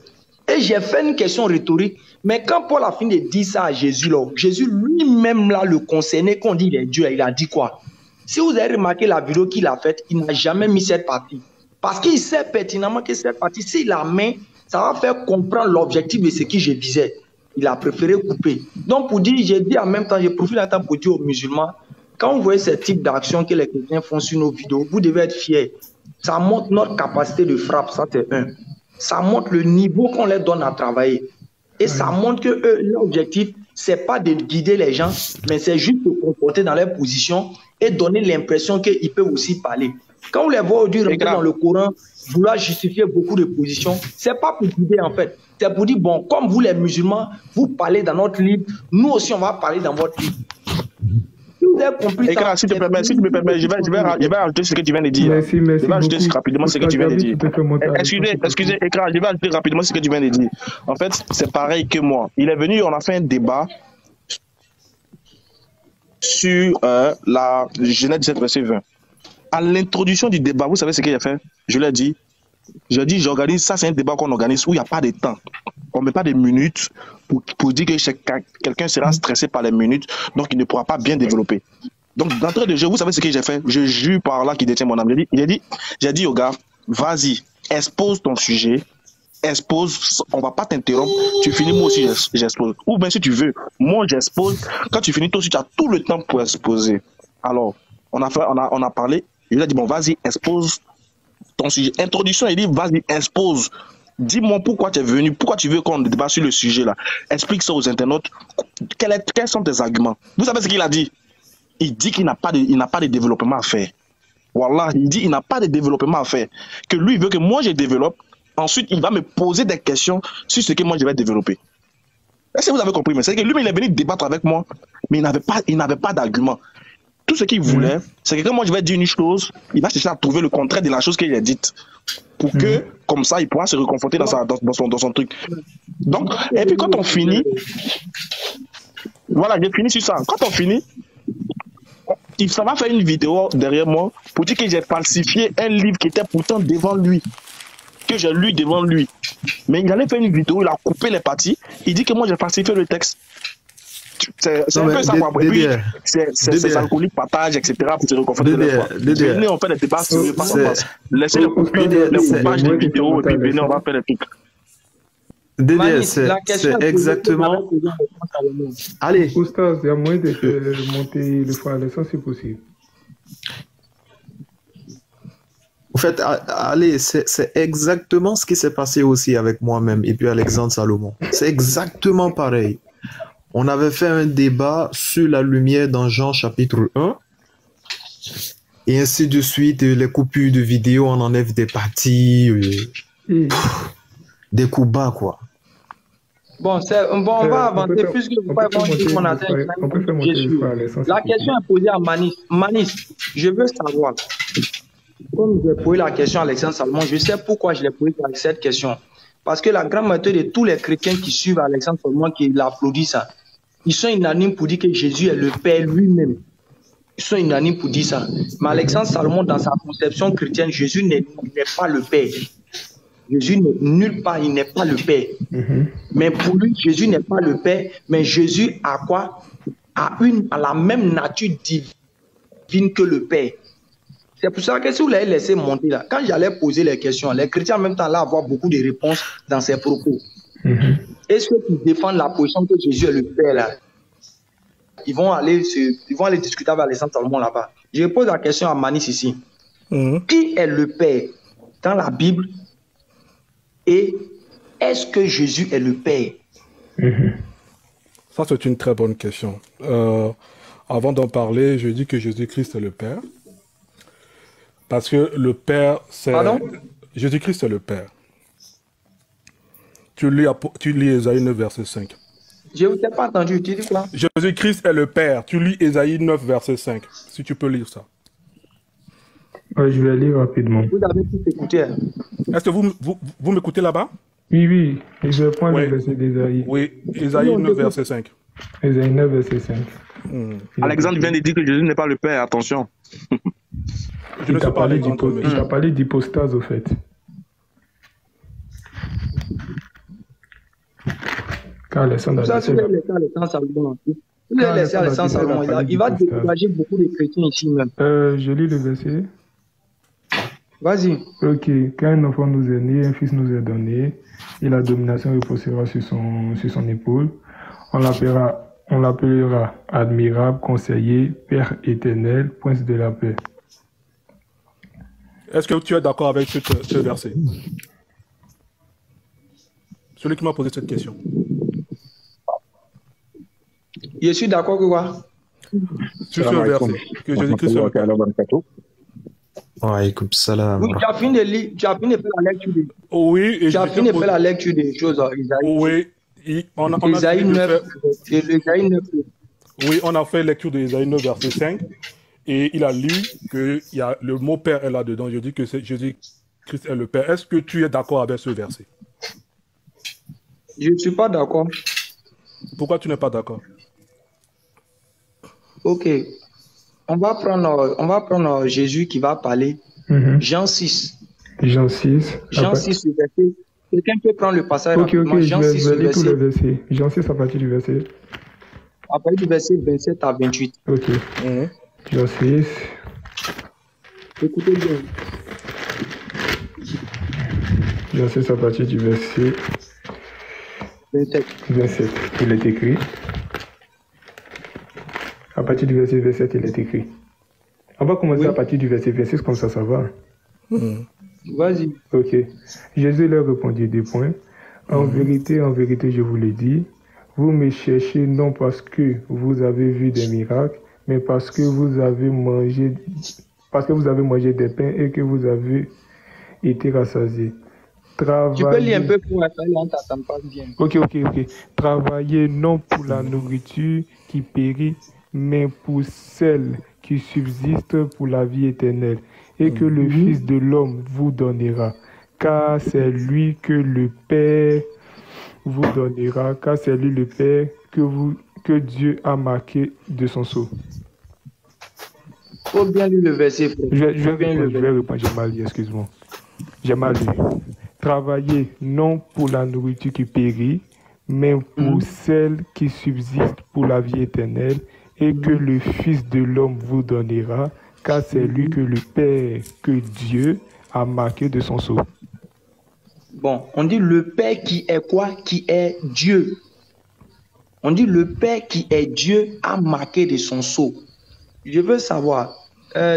Et j'ai fait une question rhétorique, mais quand Paul a fini de dire ça à Jésus, là, Jésus lui-même là le concernait, qu'on dit il est Dieu, il a dit quoi? Si vous avez remarqué la vidéo qu'il a faite, il n'a jamais mis cette partie. Parce qu'il sait pertinemment que cette partie, s'il la met, ça va faire comprendre l'objectif de ce que je disais. Il a préféré couper. Donc pour dire, j'ai dit en même temps, j'ai profité en temps pour dire aux musulmans, quand vous voyez ce type d'action que les chrétiens font sur nos vidéos, vous devez être fiers. Ça montre notre capacité de frappe, ça c'est un. Ça montre le niveau qu'on leur donne à travailler. Et ça montre que eux, leur objectif, c'est pas de guider les gens, mais c'est juste de comporter dans leur position et donner l'impression qu'ils peuvent aussi parler. Quand on les voit aujourd'hui dans le Coran, vouloir justifier beaucoup de positions, c'est pas pour guider en fait. C'est pour dire, bon, comme vous les musulmans, vous parlez dans notre livre, nous aussi on va parler dans votre livre. Si vous avez compris ça, si tu me permets, je vais rajouter ce que tu viens de dire. Merci, je vais rajouter rapidement ce que tu viens de dire. Excusez, Écran, je vais rajouter rapidement ce que tu viens de dire. En fait, c'est pareil que moi. Il est venu, on a fait un débat sur la Genèse 17, verset 20. À l'introduction du débat, vous savez ce qu'il a fait? Je l'ai dit. J'organise, ça c'est un débat qu'on organise où il n'y a pas de temps. On ne met pas de minutes pour dire que quelqu'un sera stressé par les minutes, donc il ne pourra pas bien développer. Donc d'entrée de jeu, vous savez ce que j'ai fait? Je jure par là qui détient mon âme. J'ai dit au gars, vas-y, expose ton sujet, expose, on ne va pas t'interrompre, tu finis, moi aussi j'expose. Ou bien si tu veux, moi j'expose, quand tu finis, toi aussi tu as tout le temps pour exposer. Alors, on a parlé, il a dit, bon vas-y, expose ton sujet. Introduction, il dit, vas-y, expose. Dis-moi pourquoi tu es venu, pourquoi tu veux qu'on débat sur le sujet là. Explique ça aux internautes. Quels sont tes arguments? Vous savez ce qu'il a dit? Il dit qu'il n'a pas de développement à faire. Wallah, il dit qu'il n'a pas de développement à faire. Que lui, il veut que moi je développe. Ensuite, il va me poser des questions sur ce que moi je vais développer. Est-ce que vous avez compris? C'est que lui, il est venu débattre avec moi, mais il n'avait pas d'argument. Tout ce qu'il voulait, c'est que quand moi je vais dire une chose, il va chercher à trouver le contraire de la chose qu'il a dite. Pour que, comme ça, il pourra se reconforter dans son truc. Donc, et puis quand on finit, voilà, j'ai fini sur ça. Quand on finit, ça va faire une vidéo derrière moi pour dire que j'ai falsifié un livre qui était pourtant devant lui. que j'ai lu devant lui. Mais il allait faire une vidéo, il a coupé les parties. Il dit que moi j'ai falsifié le texte. C'est un peu ça, quoi. Et puis, c'est alcoolique, partage, etc. pour se reconforter de fois. Venez, on fait des débats sur le face à face. Laissez les coupages des vidéos et puis venez, on va faire des trucs. C'est exactement. Allez. Oustaz, il y a moyen de monter le frère Alexandre, c'est possible. En fait, allez, c'est exactement ce qui s'est passé aussi avec moi-même et puis Alexandre Salomon. C'est exactement pareil. On avait fait un débat sur la lumière dans Jean chapitre 1 et ainsi de suite. Les coupures de vidéos, on enlève des parties, des coups bas, quoi. Bon, on va avancer puisque vous pouvez dire qu'on atteint. La question est posée à Manis. Manis, je veux savoir. Comme j'ai posé la question à Alexandre Salomon, je sais pourquoi je l'ai posé avec cette question. Parce que la grande majorité de tous les chrétiens qui suivent Alexandre Salomon, qui l'applaudissent, ils sont unanimes pour dire que Jésus est le Père lui-même. Ils sont unanimes pour dire ça. Mais Alexandre Salomon, dans sa conception chrétienne, Jésus n'est pas le Père. Jésus n'est nulle part, il n'est pas le Père. Mais pour lui, Jésus n'est pas le Père, mais Jésus a quoi? A la même nature divine que le Père. C'est pour ça que si vous l'avez laissé monter là, quand j'allais poser les questions, les chrétiens en même temps là avoir beaucoup de réponses dans ses propos. Est-ce qu'ils défendent la position que Jésus est le Père là? Ils vont aller discuter avec Alexandre Salomon là-bas. Je pose la question à Manis ici. Qui est le Père dans la Bible? Et est-ce que Jésus est le Père? Ça, c'est une très bonne question. Avant d'en parler, je dis que Jésus-Christ est le Père. Parce que le Père, c'est... Pardon? Jésus-Christ est le Père. Tu lis Ésaïe 9, verset 5. Je ne t'ai pas entendu, tu dis quoi? Jésus-Christ est le Père. Tu lis Ésaïe 9, verset 5. Si tu peux lire ça. Je vais lire rapidement. Vous avez tout écouté. Est-ce que vous m'écoutez là-bas? Oui. Je vais prendre le verset d'Ésaïe. Oui, Ésaïe 9, verset 5. Ésaïe 9, verset 5. Alexandre vient de dire que Jésus n'est pas le Père, attention. Il t'a parlé d'hypostase, au fait. Car Alexandre ça, si vous laissez Alexandre Salomon, il va décourager beaucoup de chrétiens ici même. Je lis le verset. Vas-y. Ok. Quand un enfant nous est né, un fils nous est donné, et la domination reposera sur son épaule. On l'appellera admirable, conseiller, Père éternel, prince de la paix. Est-ce que tu es d'accord avec ce verset? Celui qui m'a posé cette question. Je suis d'accord que quoi? Sur ce verset, que Jésus-Christ est le Père. Alaykoum salam. Oui, tu as fini de faire la lecture des... Oui, et tu as fini de faire la lecture des choses, Isaïe. Oui, on a Isaïe 9. Oui, on a fait lecture de Isaïe 9, verset 5. Et il a lu que le mot Père est là-dedans. Je dis que Jésus-Christ est le Père. Est-ce que tu es d'accord avec ce verset? Je ne suis pas d'accord. Pourquoi tu n'es pas d'accord? Ok. On va prendre Jésus qui va parler. Jean 6. Jean 6. Jean 6, le verset. Quelqu'un peut prendre le passage rapidement. Jean 6, le verset. Jean 6 à partir du verset. À partir du verset 27 à 28. Ok. Jean 6. Écoutez bien. Jean 6 à partir du verset 27. Il est écrit. À partir du verset 27, il est écrit. On va commencer à partir du verset 26, comme ça va. Vas-y. Ok. Jésus leur répondit des points. En vérité, je vous le dis, vous me cherchez non parce que vous avez vu des miracles, mais parce que vous avez mangé des pains et que vous avez été rassasiés. Tu peux lire un peu pour attendre, on ne t'attend pas bien. Ok. Travaillez non pour la nourriture qui périt, mais pour celle qui subsiste pour la vie éternelle, et que le Fils de l'homme vous donnera, car c'est lui que le Père vous donnera, car c'est lui le Père que Dieu a marqué de son sceau. Faut bien lire le verset. Je vais répondre, j'ai mal lu, excuse-moi. J'ai mal lu. travailler non pour la nourriture qui périt, mais pour celle qui subsiste pour la vie éternelle, et que le Fils de l'homme vous donnera, car c'est lui que le Père, que Dieu a marqué de son sceau. Bon, on dit le Père qui est quoi? Qui est Dieu. On dit le Père qui est Dieu a marqué de son sceau. Je veux savoir,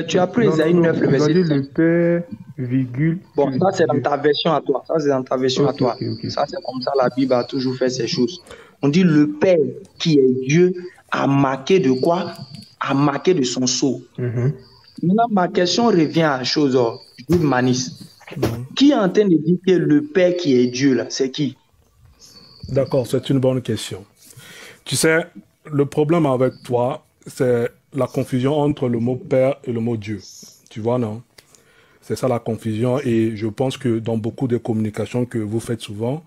tu as pris Isaïe 9, le verset. Le Père, virgule. Bon, ça c'est dans ta version à toi. Ça c'est dans ta version à toi. Ça c'est comme ça, la Bible a toujours fait ces choses. On dit le Père qui est Dieu a marqué de quoi? A marqué de son sceau. Maintenant, ma question revient à la chose, Jude Manis. Qui est en train de dire que le Père qui est Dieu, là, c'est qui? D'accord, c'est une bonne question. Tu sais, le problème avec toi, c'est la confusion entre le mot Père et le mot Dieu. Tu vois, non? C'est ça la confusion, et je pense que dans beaucoup de communications que vous faites souvent,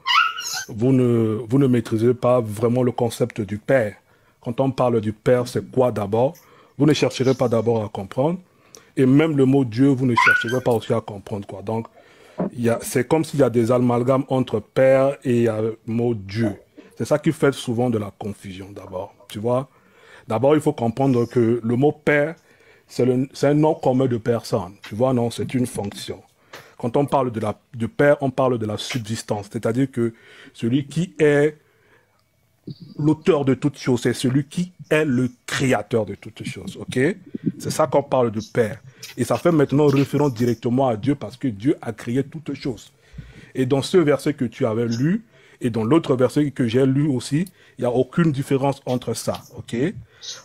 vous ne maîtrisez pas vraiment le concept du Père. Quand on parle du Père, c'est quoi d'abord? Vous ne chercherez pas d'abord à comprendre. Et même le mot Dieu, vous ne chercherez pas aussi à comprendre, quoi. Donc, c'est comme s'il y a des amalgames entre Père et le mot Dieu. C'est ça qui fait souvent de la confusion, d'abord. Tu vois? D'abord, il faut comprendre que le mot Père, c'est un nom commun de personne. Tu vois, non? C'est une fonction. Quand on parle de Père, on parle de la subsistance. C'est-à-dire que celui qui est l'auteur de toutes choses, c'est celui qui est le créateur de toutes choses, ok? C'est ça qu'on parle de Père. Et ça fait maintenant référence directement à Dieu parce que Dieu a créé toutes choses. Et dans ce verset que tu avais lu, et dans l'autre verset que j'ai lu aussi, il n'y a aucune différence entre ça, ok?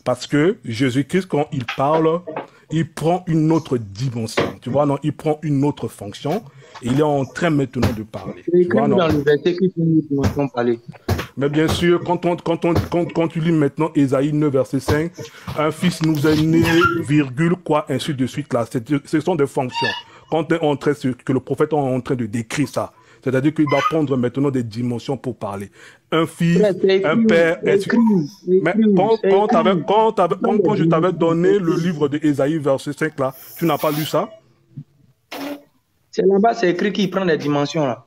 Parce que Jésus-Christ, quand il parle, il prend une autre dimension, tu vois, non? Il prend une autre fonction, et il est en train maintenant de parler. Tu vois, non? Dans le verset qui prend une dimension parler. Mais bien sûr, quand tu lis maintenant Ésaïe 9, verset 5, un fils nous est né, virgule, quoi, ainsi de suite, là. Ce sont des fonctions. Quand que le prophète est en train de décrire ça, c'est-à-dire qu'il doit prendre maintenant des dimensions pour parler. Un fils, un père, mais quand je t'avais donné le livre de Ésaïe, verset 5, là, tu n'as pas lu ça? C'est là-bas, c'est écrit qu'il prend des dimensions, là.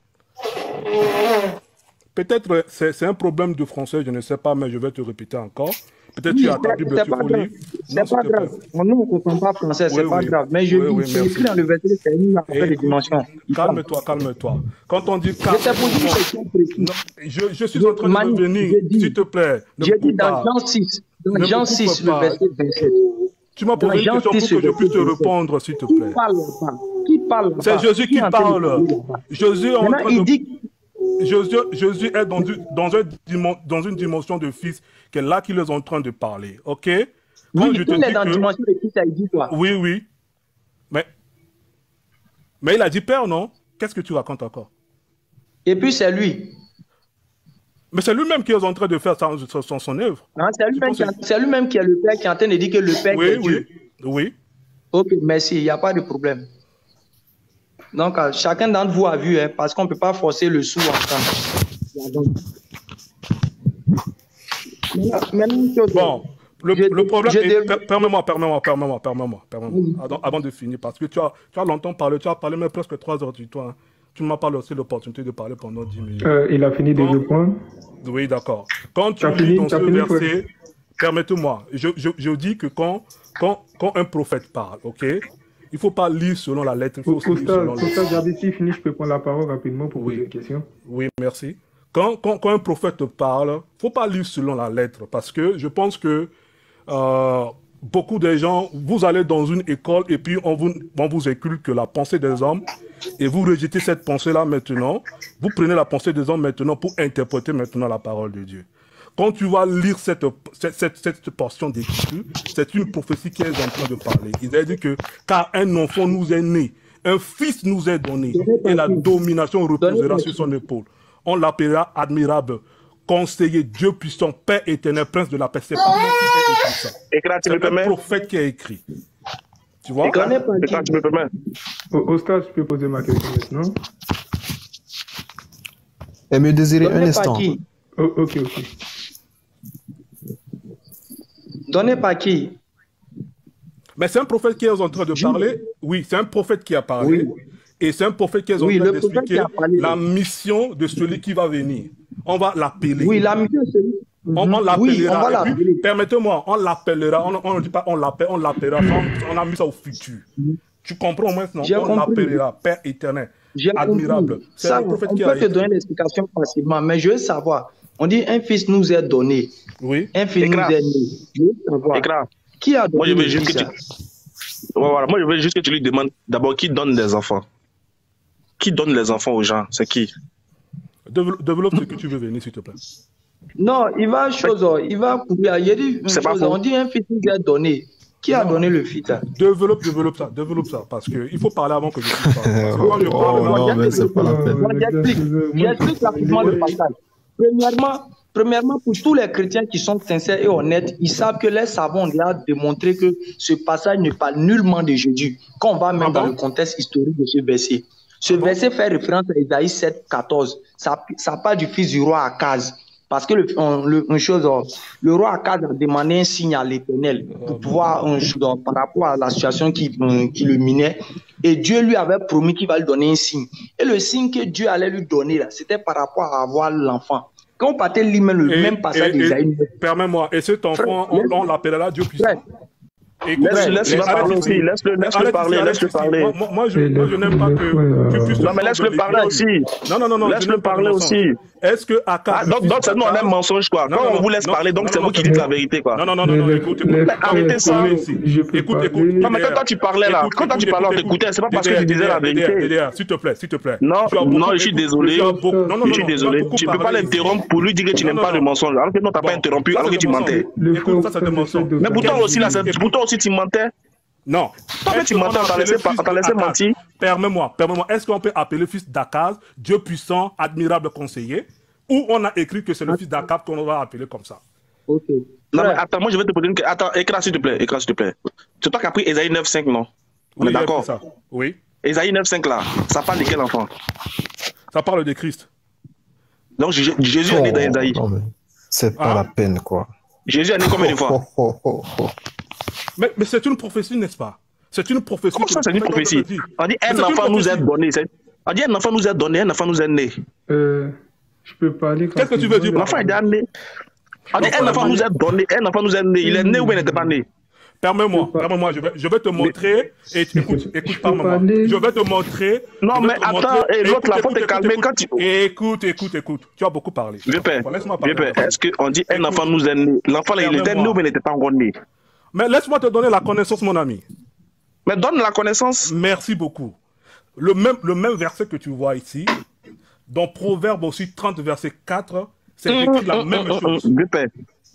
Peut-être c'est un problème de français, je ne sais pas, mais je vais te répéter encore. Peut-être tu as ta Bible sur ton livre. C'est pas grave. Nous, on ne comprend pas français, c'est pas grave. Mais je dis, c'est écrit dans le verset, c'est une affaire de dimension. Calme-toi, calme-toi. Quand on dit calme, je suis en train de revenir, s'il te plaît. J'ai dit dans Jean 6, le verset 27. Tu m'as posé une question pour que je puisse te répondre, s'il te plaît. Qui parle? C'est Jésus qui parle. Jésus est en train de... Jésus est dans une dimension de fils qui est là qu'il est en train de parler, ok? Oui, il est dans la dimension de fils, ça dit quoi? Oui, oui. Mais il a dit père, non? Qu'est-ce que tu racontes encore? Et puis c'est lui. Mais c'est lui-même qui est en train de faire son œuvre. C'est lui-même qui est le père qui est en train de dire que le père est Dieu. Oui. Ok, merci, il n'y a pas de problème. Donc, chacun d'entre vous a vu, hein, parce qu'on ne peut pas forcer le sou ensemble. Bon, le problème est... Permets-moi. Avant de finir, parce que tu as longtemps parlé, tu as parlé même presque 3 heures du temps. Hein. Tu ne m'as pas laissé l'opportunité de parler pendant 10 minutes. Il a fini de répondre. Oui, d'accord. Quand tu lis dans ce verset, permettez-moi, je dis que quand un prophète parle, ok? Il ne faut pas lire selon la lettre. Il faut lire selon si fini, je peux prendre la parole rapidement pour poser une question. Oui, merci. Quand un prophète parle, il ne faut pas lire selon la lettre, parce que je pense que beaucoup de gens, vous allez dans une école et puis on vous inculque la pensée des hommes et vous rejetez cette pensée-là maintenant. Vous prenez la pensée des hommes maintenant pour interpréter maintenant la parole de Dieu. Quand tu vas lire cette portion d'écriture, c'est une prophétie qui est en train de parler. Il a dit que car un enfant nous est né, un fils nous est donné et la domination reposera sur son épaule. On l'appellera admirable, conseiller, Dieu puissant, Père éternel, prince de la paix. C'est pas moi qui ai écrit ça. C'est un prophète qui a écrit. Tu vois? Au stade, je peux poser ma question maintenant. Et me désirer un instant. Ok. Donné par qui? Mais c'est un prophète qui est en train de parler. Oui, c'est un prophète qui a parlé. Oui. Et c'est un prophète qui est en train d'expliquer la mission de celui qui va venir. On va l'appeler. Oui, la mission, c'est... On l'appellera. Oui, permettez-moi, on l'appellera. On ne dit pas on l'appelle, on l'appellera. On a mis ça au futur. Tu comprends maintenant? On l'appellera Père éternel. Admirable. C'est un prophète qui a été. On peut te donner l'explication facilement, mais je veux savoir. On dit un fils nous est donné. Oui. Un fils nous est né. Je veux savoir. Qui a donné le fils? Voilà. Moi, je veux juste que tu lui demandes d'abord qui donne les enfants. Qui donne les enfants aux gens? C'est qui? Développe ce que tu veux venir, s'il te plaît. Non, il va courir. On dit un fils nous est donné. Qui a donné le fils? Développe ça, parce qu'il faut parler avant que je puisse parler. Non, mais c'est pas la peine. J'explique rapidement le passage. Premièrement, pour tous les chrétiens qui sont sincères et honnêtes, ils savent que les savants ont déjà démontré que ce passage ne parle nullement de Jésus. Quand on va mettre dans le contexte historique de ce verset. Ce verset fait référence à Isaïe 7, 14. Ça parle du fils du roi Akaz. Parce que le roi Akaz a demandé un signe à l'Éternel pour pouvoir par rapport à la situation qui le minait. Et Dieu lui avait promis qu'il va lui donner un signe. Et le signe que Dieu allait lui donner, c'était par rapport à avoir l'enfant. Quand on partait lire le même passage d'Isaïe. Permets-moi, et cet enfant, on l'appellera Dieu puissant. Laisse-le parler aussi, laisse-le parler. Moi, je n'aime pas que tu puisses... Non, mais laisse-le parler aussi. Non. Laisse-le parler aussi. Est-ce que Akaz... Donc, c'est nous, on aime mensonge, quoi. Quand on vous laisse parler, donc c'est vous qui dites la vérité, quoi. Non, écoute. Arrêtez ça. Écoute. Non, mais quand toi, tu parlais, là, on t'écoutait, c'est pas parce que tu disais la vérité. S'il te plaît. Non, je suis désolé. Je suis désolé. Tu peux pas l'interrompre pour lui dire que tu n'aimes pas le mensonge. Alors que non, t'as pas interrompu, alors que tu mentais. Écoute, ça, c'est de mensonge. Mais pourtant aussi, tu mentais. Non. Toi, tu mentais, on t'a laissé mentir. Permets-moi. Est-ce qu'on peut appeler le fils d'Akaz Dieu puissant, admirable conseiller, ou on a écrit que c'est le fils d'Akaz qu'on va appeler comme ça? Ok. Non, mais attends, moi je vais te poser une question. Attends, écris s'il te plaît. C'est toi qui as pris Esaïe 9.5, non? On est d'accord? Oui. Esaïe 9.5 là, ça parle de quel enfant? Ça parle de Christ. Donc Jésus est né dans Esaïe. C'est pas la peine, quoi. Jésus est né combien de fois? Mais c'est une prophétie, n'est-ce pas? C'est une prophétie. Comment ça, c'est une prophétie? On dit un enfant nous est donné. On dit un enfant nous est donné, un enfant nous est né. Je peux parler. Qu'est-ce que tu veux dire? L'enfant est déjà né. On dit un enfant nous est donné, un enfant nous est né. Il est né ou il n'était pas né? Permets-moi, je vais te montrer. Et écoute, parle-moi. Je vais te montrer. Non, mais attends, l'autre, la faut te calmer quand tu. Écoute. Tu as beaucoup parlé. Vieux père, est-ce qu'on dit un enfant nous est né? L'enfant, il était né ou il n'était pas encore né? Mais laisse-moi te donner la connaissance, mon ami. Mais donne la connaissance. Merci beaucoup. Le même verset que tu vois ici, dans Proverbe aussi 30, verset 4, c'est écrit la même chose.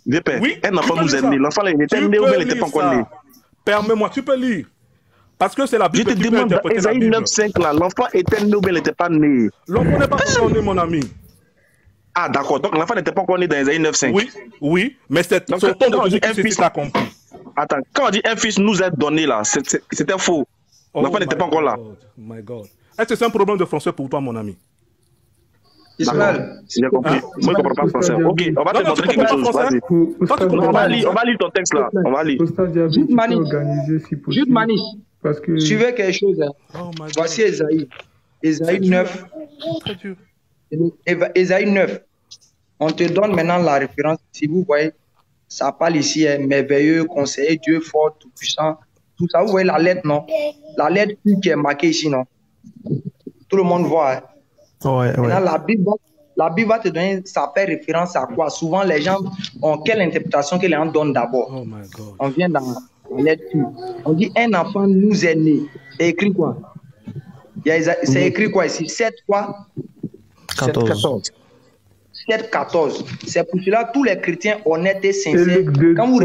Vieux père, oui, un enfant nous est né. L'enfant, il était né ou il n'était pas encore né? Permets-moi, tu peux lire. Parce que c'est la Bible. Je te demande, dans Esaïe 9.5, là, l'enfant était né ou il n'était pas né? L'enfant n'est pas encore né, mon ami. Ah, d'accord. Donc l'enfant n'était pas encore né dans Esaïe 9.5. Oui, mais c'est ton de Jésus qui s'est accompli. Attends, quand on dit un fils nous est donné là, c'était faux. L'enfant n'était pas encore là. My God. Est-ce que c'est un problème de français pour toi, mon ami? Ismaël, j'ai compris. Moi, je ne comprends pas français. Ok, on va te montrer quelque chose. Vas-y. On va lire ton texte là. On va lire. Juste Manis. Suivez quelque chose. Voici Esaïe. Esaïe 9. Esaïe 9. On te donne maintenant la référence. Si vous voyez, ça parle ici, merveilleux, conseiller, Dieu fort, tout puissant. Tout ça, vous voyez la lettre, non? La lettre qui est marquée ici, non? Tout le monde voit. Ouais. La Bible va te donner, ça fait référence à quoi? Souvent, les gens ont quelle interprétation que les gens donnent d'abord? Oh my God. On vient dans la lettre. On dit un enfant nous est né. C'est écrit quoi? C'est écrit quoi ici? 7 quoi? 14. 7, 14. C'est pour cela tous les chrétiens honnêtes et sincères, quand vous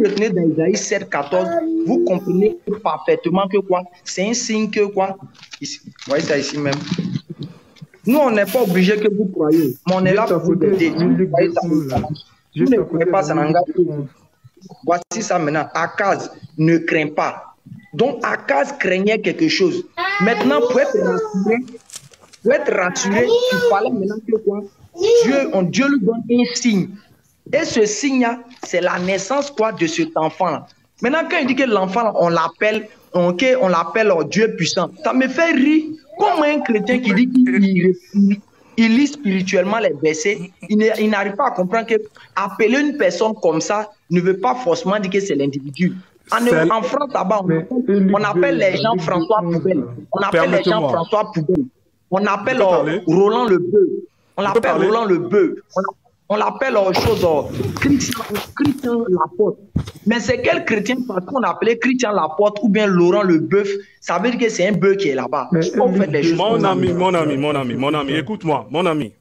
retenez dans Isaïe 7, 14, vous comprenez parfaitement que quoi? C'est un signe que quoi? Ici. Vous voyez ça ici même. Nous, on n'est pas obligé que vous croyez, mais on est là pour vous aider. Vous voyez ça. Vous ne croyez pas, ça n'engage pas. Voici ça maintenant. Akaz ne craint pas. Donc, Akaz craignait quelque chose. Maintenant, pour être rassuré, il fallait maintenant que quoi? Dieu lui donne un signe. Et ce signe-là, c'est la naissance quoi, de cet enfant-là. Maintenant, quand il dit que l'enfant, on l'appelle Dieu puissant, ça me fait rire. Comme un chrétien qui dit qu'il lit spirituellement les versets, il n'arrive pas à comprendre que appeler une personne comme ça ne veut pas forcément dire que c'est l'individu. En France, là-bas, on appelle les gens François Poubelle. On appelle les gens François Poubelle. On appelle Roland Le Bœuf. On l'appelle Roland Le Bœuf. On l'appelle Christian Laporte. Mais c'est quel chrétien parce qu'on appelait Christian Laporte ou bien Laurent Le Bœuf, ça veut dire que c'est un bœuf qui est là-bas. Mon ami, écoute-moi,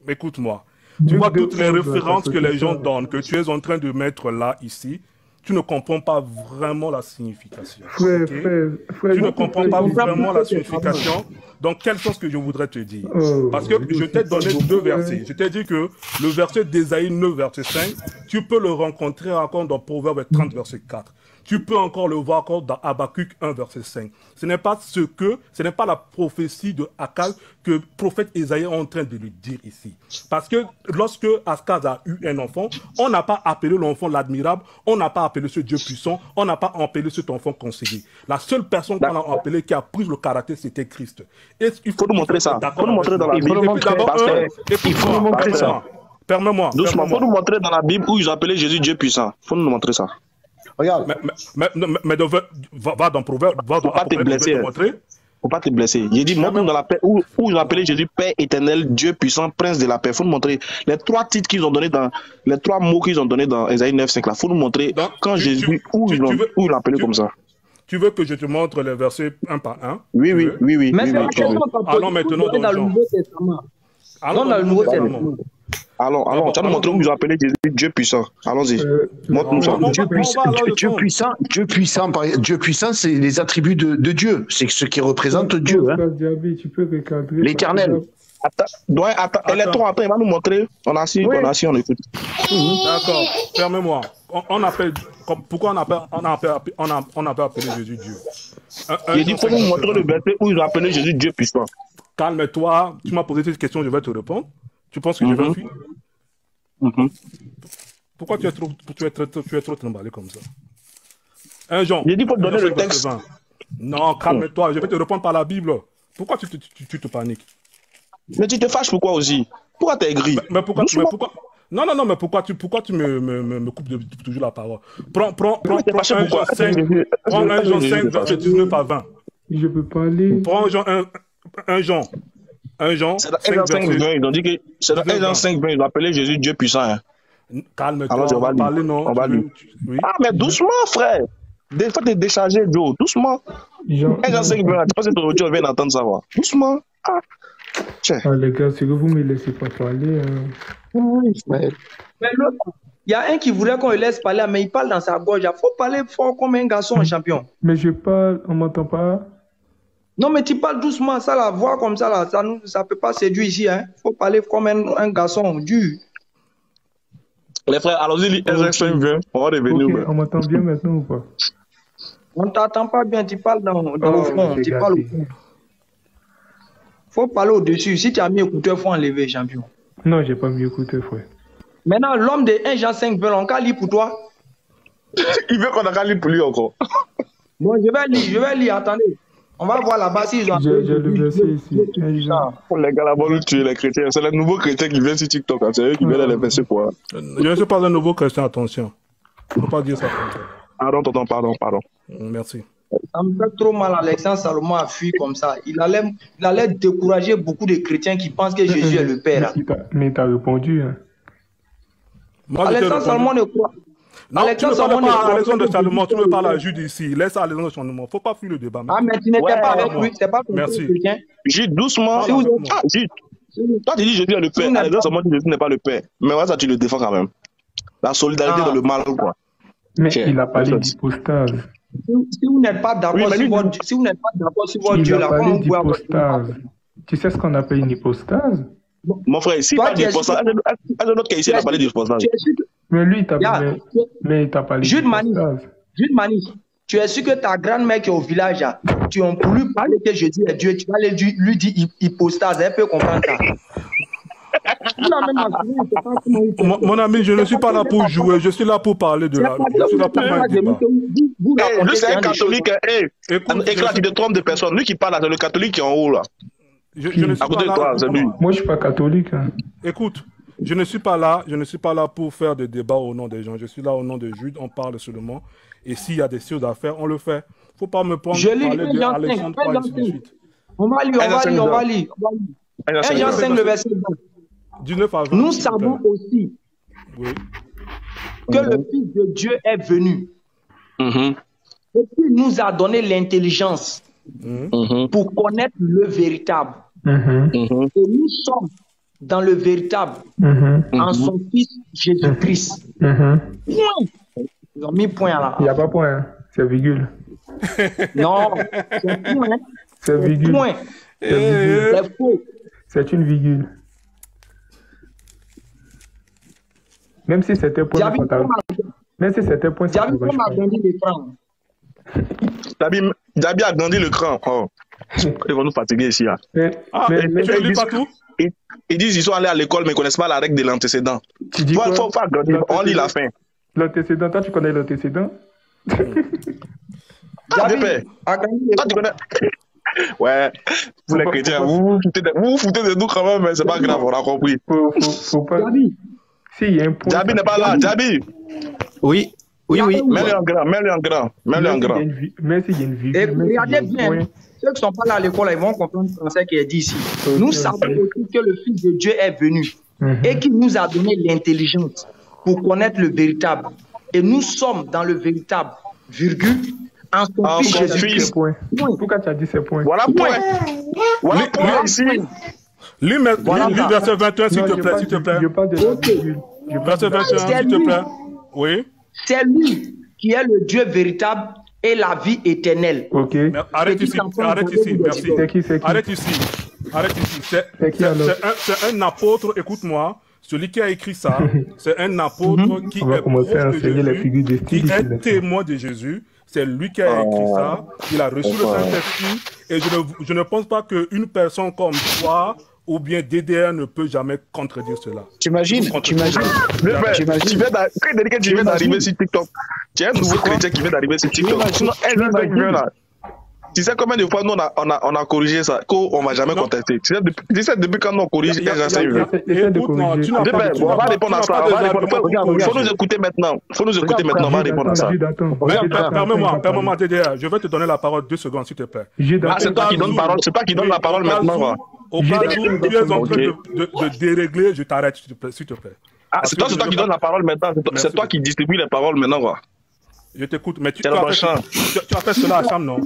écoute-moi. Tu vois toutes les références que les gens donnent, que tu es en train de mettre là, ici, tu ne comprends pas vraiment la signification. Frère, tu ne comprends pas vraiment la signification. Dans quel sens que je voudrais te dire? Parce que je t'ai donné 2 versets. Je t'ai dit que le verset d'Ésaïe 9, verset 5, tu peux le rencontrer encore dans Proverbe 30, verset 4. Tu peux encore le voir encore dans Habakkuk 1, verset 5. Ce n'est pas la prophétie de Akaz que le prophète Ésaïe est en train de lui dire ici. Parce que lorsque Akaz a eu un enfant, on n'a pas appelé l'enfant l'admirable, on n'a pas appelé ce Dieu puissant, on n'a pas appelé cet enfant conseiller. La seule personne qu'on a appelé qui a pris le caractère, c'était Christ. Il faut nous montrer ça. Il faut nous montrer dans la Bible. Il faut nous montrer ça. Permets-moi. Doucement, il faut nous montrer dans la Bible où ils appelaient Jésus Dieu puissant. Il faut nous montrer ça. Regarde. Mais va dans Proverbe. Va dans Proverbe. Faut pas te blesser. J'ai dit, montre-nous dans la paix où ils ont appelé Jésus Père éternel, Dieu puissant, Prince de la paix. Faut nous montrer les 3 titres qu'ils ont donnés les 3 mots qu'ils ont donnés dans Ésaïe 9:5 là. Faut nous montrer quand Jésus, où ils l'ont appelé comme ça. Tu veux que je te montre les versets un par un? Oui. Mais allons maintenant dans le Nouveau Testament. Allons dans le Nouveau Testament. Allons, tu vas nous montrer où ils ont appelé Jésus Dieu puissant. Allons-y. Montre-nous ça. Dieu puissant, c'est les attributs de Dieu. C'est ce qui représente Dieu. L'éternel. Attends, attends, il va nous montrer. On a assis, on écoute. D'accord, permets-moi. Pourquoi on a appelé Jésus Dieu? Il dit, il faut nous montrer le verset où ils ont appelé Jésus Dieu puissant. Calme-toi, tu m'as posé cette question, je vais te répondre. Tu penses que je vais fuir? Pourquoi tu es trop trimballé comme ça? Un Jean. J'ai dit pour te donner le texte. Non, calme-toi, je vais te répondre par la Bible. Pourquoi tu te paniques? Mais tu te fâches pourquoi aussi? Pourquoi t'es aigri? Mais pourquoi? Non, mais pourquoi tu me coupes toujours la parole? Prends 1 Jean 5, verset 19 à 20. Je peux pas aller. Prends un Jean. C'est dans 1 Jean 5, 20. Ils ont dit que c'est dans 1 Jean 5, 20. Ils ont appelé Jésus Dieu puissant. Hein. Calme-toi, on va parler, non? On va lire. Oui. Ah, mais doucement, frère. Des fois, t'es déchargé, Joe. Doucement. 1 Jean 5, 20. Tu penses que ton audio vient d'entendre ça, va? Doucement. Ah. Tiens. Ah, les gars, c'est que vous me laissez pas parler. Oui, mais l'autre, il y a un qui voulait qu'on le laisse parler, mais il parle dans sa gorge. Il faut parler fort comme un garçon champion. Mais je parle, on m'entend pas. Non, mais tu parles doucement, ça, la voix comme ça, là, ça peut pas séduire ici. Hein. Faut parler comme un garçon dur. Les frères, allons-y, on va revenir. Okay, on m'entend bien maintenant ou pas? On ne t'entend pas bien, tu parles dans le fond. Tu parles au fond. Faut parler au-dessus. Si tu as mis écouteur, il faut enlever, champion. Non, j'ai pas mis écouteur, frère. Maintenant, l'homme de 1 Jean 5 veut encore lire pour toi. Il veut qu'on a lire pour lui encore. Bon, je vais lire, attendez. On va voir là-bas si ils ont... J'ai le verset ici. Pour les gars là-bas, nous tuer les chrétiens. C'est les nouveaux chrétiens qui viennent sur TikTok. Hein. C'est eux qui viennent les verser quoi. Je ne suis pas un nouveau chrétien, attention. Il ne faut pas dire ça. Pardon. Merci. Ça me fait trop mal, Alexandre Salomon a fui comme ça. Il allait décourager beaucoup de chrétiens qui pensent que Jésus est le Père. Mais tu as répondu. Hein. Alexandre Salomon ne croit. Non, Alexandre tu ne parles pas à Alexandre de Salomon, tu me parles à Jude ici. Laisse Alexandre de Salomon. Il ne faut pas fuir le débat. Ah, mais tu n'étais pas avec lui. C'est pas merci. Jude, doucement. Jude. Toi, tu dis Jésus est le Père. Alexandre Salomon dit Jésus n'est pas le Père. Mais ouais, ça, tu le défends quand même. La solidarité dans le mal, quoi. Mais il a parlé d'hypostase. Si vous n'êtes pas d'accord sur votre Dieu, là, comment vous pouvez avoir... Tu sais ce qu'on appelle une hypostase? Mon frère, si il parle d'hypostase, un autre qui ici a parlé d'hypostase. Mais lui, il t'a parlé d'hypostase. Jude Mani, tu es sûr que ta grand-mère qui est au village, tu n'as plus parlé que Jésus est Dieu, tu vas lui dire hypostase, elle peut comprendre ça. Mon ami, je ne suis pas là pour jouer, je suis là pour parler de la. Je suis là pour faire un débat. Lui, c'est un catholique. Éclat, tu te trompes de personne. Lui qui parle, c'est le catholique qui est en haut là. Je ne suis pas là. Moi, je suis pas catholique. Hein. Écoute, je ne suis pas là pour faire des débats au nom des gens. Je suis là au nom de Jude, on parle seulement. Et s'il y a des choses à faire, on le fait. Faut pas me prendre parler de Alexandre et ainsi de suite. On va lire. 1 Jean 5, le verset 19 à 20. Nous savons aussi que le Fils de Dieu est venu. Et qu'il nous a donné l'intelligence pour connaître le véritable. Et nous sommes dans le véritable en son Fils Jésus-Christ. Point. Ils ont mis point là. Il n'y a pas point, hein. C'est virgule. Non, c'est point. C'est virgule. Point. C'est faux. C'est une virgule. Même si c'était point. Même si c'était point. Diaby a grandi l'écran. Diaby a grandi le cran. Oh. Ils vont nous fatiguer ici. Là. Ils disent qu'ils sont allés à l'école mais ils ne connaissent pas la règle de l'antécédent. Faut pas grandir. On lit la fin. L'antécédent, toi tu connais l'antécédent? Toi tu connais. Ouais, vous les chrétiens, vous vous foutez de nous quand même, mais c'est pas grave, on a compris. Faut pas. S'il y a un point. Diaby n'est pas là, Diaby. Oui. Mets-le en grand. Mais s'il y a une virgule. Regardez bien, ceux qui ne sont pas là à l'école, ils vont comprendre le français qui est dit ici. Nous savons aussi que le Fils de Dieu est venu et qu'il nous a donné l'intelligence pour connaître le véritable. Et nous sommes dans le véritable, virgule. En son Fils Jésus-Christ. Pourquoi tu as dit ces points? Voilà point. Voilà point ici. Lis verset 21, s'il te plaît. Verset 21, s'il te plaît. Oui. C'est lui qui est le Dieu véritable et la vie éternelle. Ok. Arrête ici, merci. Arrête ici. C'est un apôtre, écoute-moi. Celui qui a écrit ça, c'est un apôtre qui est témoin de Jésus. C'est lui qui a écrit ça. Il a reçu le Saint-Esprit. Et je ne pense pas qu'une personne comme toi ou bien DDR ne peut jamais contredire cela. T'imagines Tu viens d'arriver sur TikTok. Tu es un nouveau chrétien qui vient d'arriver sur TikTok. Tu sais combien de fois nous on a corrigé ça, qu'on ne va jamais contester. Tu sais depuis quand nous on corrige on va répondre à ça. Il faut nous écouter maintenant. On va répondre à ça. Permets-moi, DDR, je vais te donner la parole 2 secondes, s'il te plaît. C'est toi qui donne la parole maintenant. Au cas où tu es en train de dérégler, je t'arrête, s'il te plaît. C'est toi qui donne la parole maintenant. C'est toi qui distribue les paroles maintenant, quoi. Je t'écoute, mais tu as fait cela à Cham, non?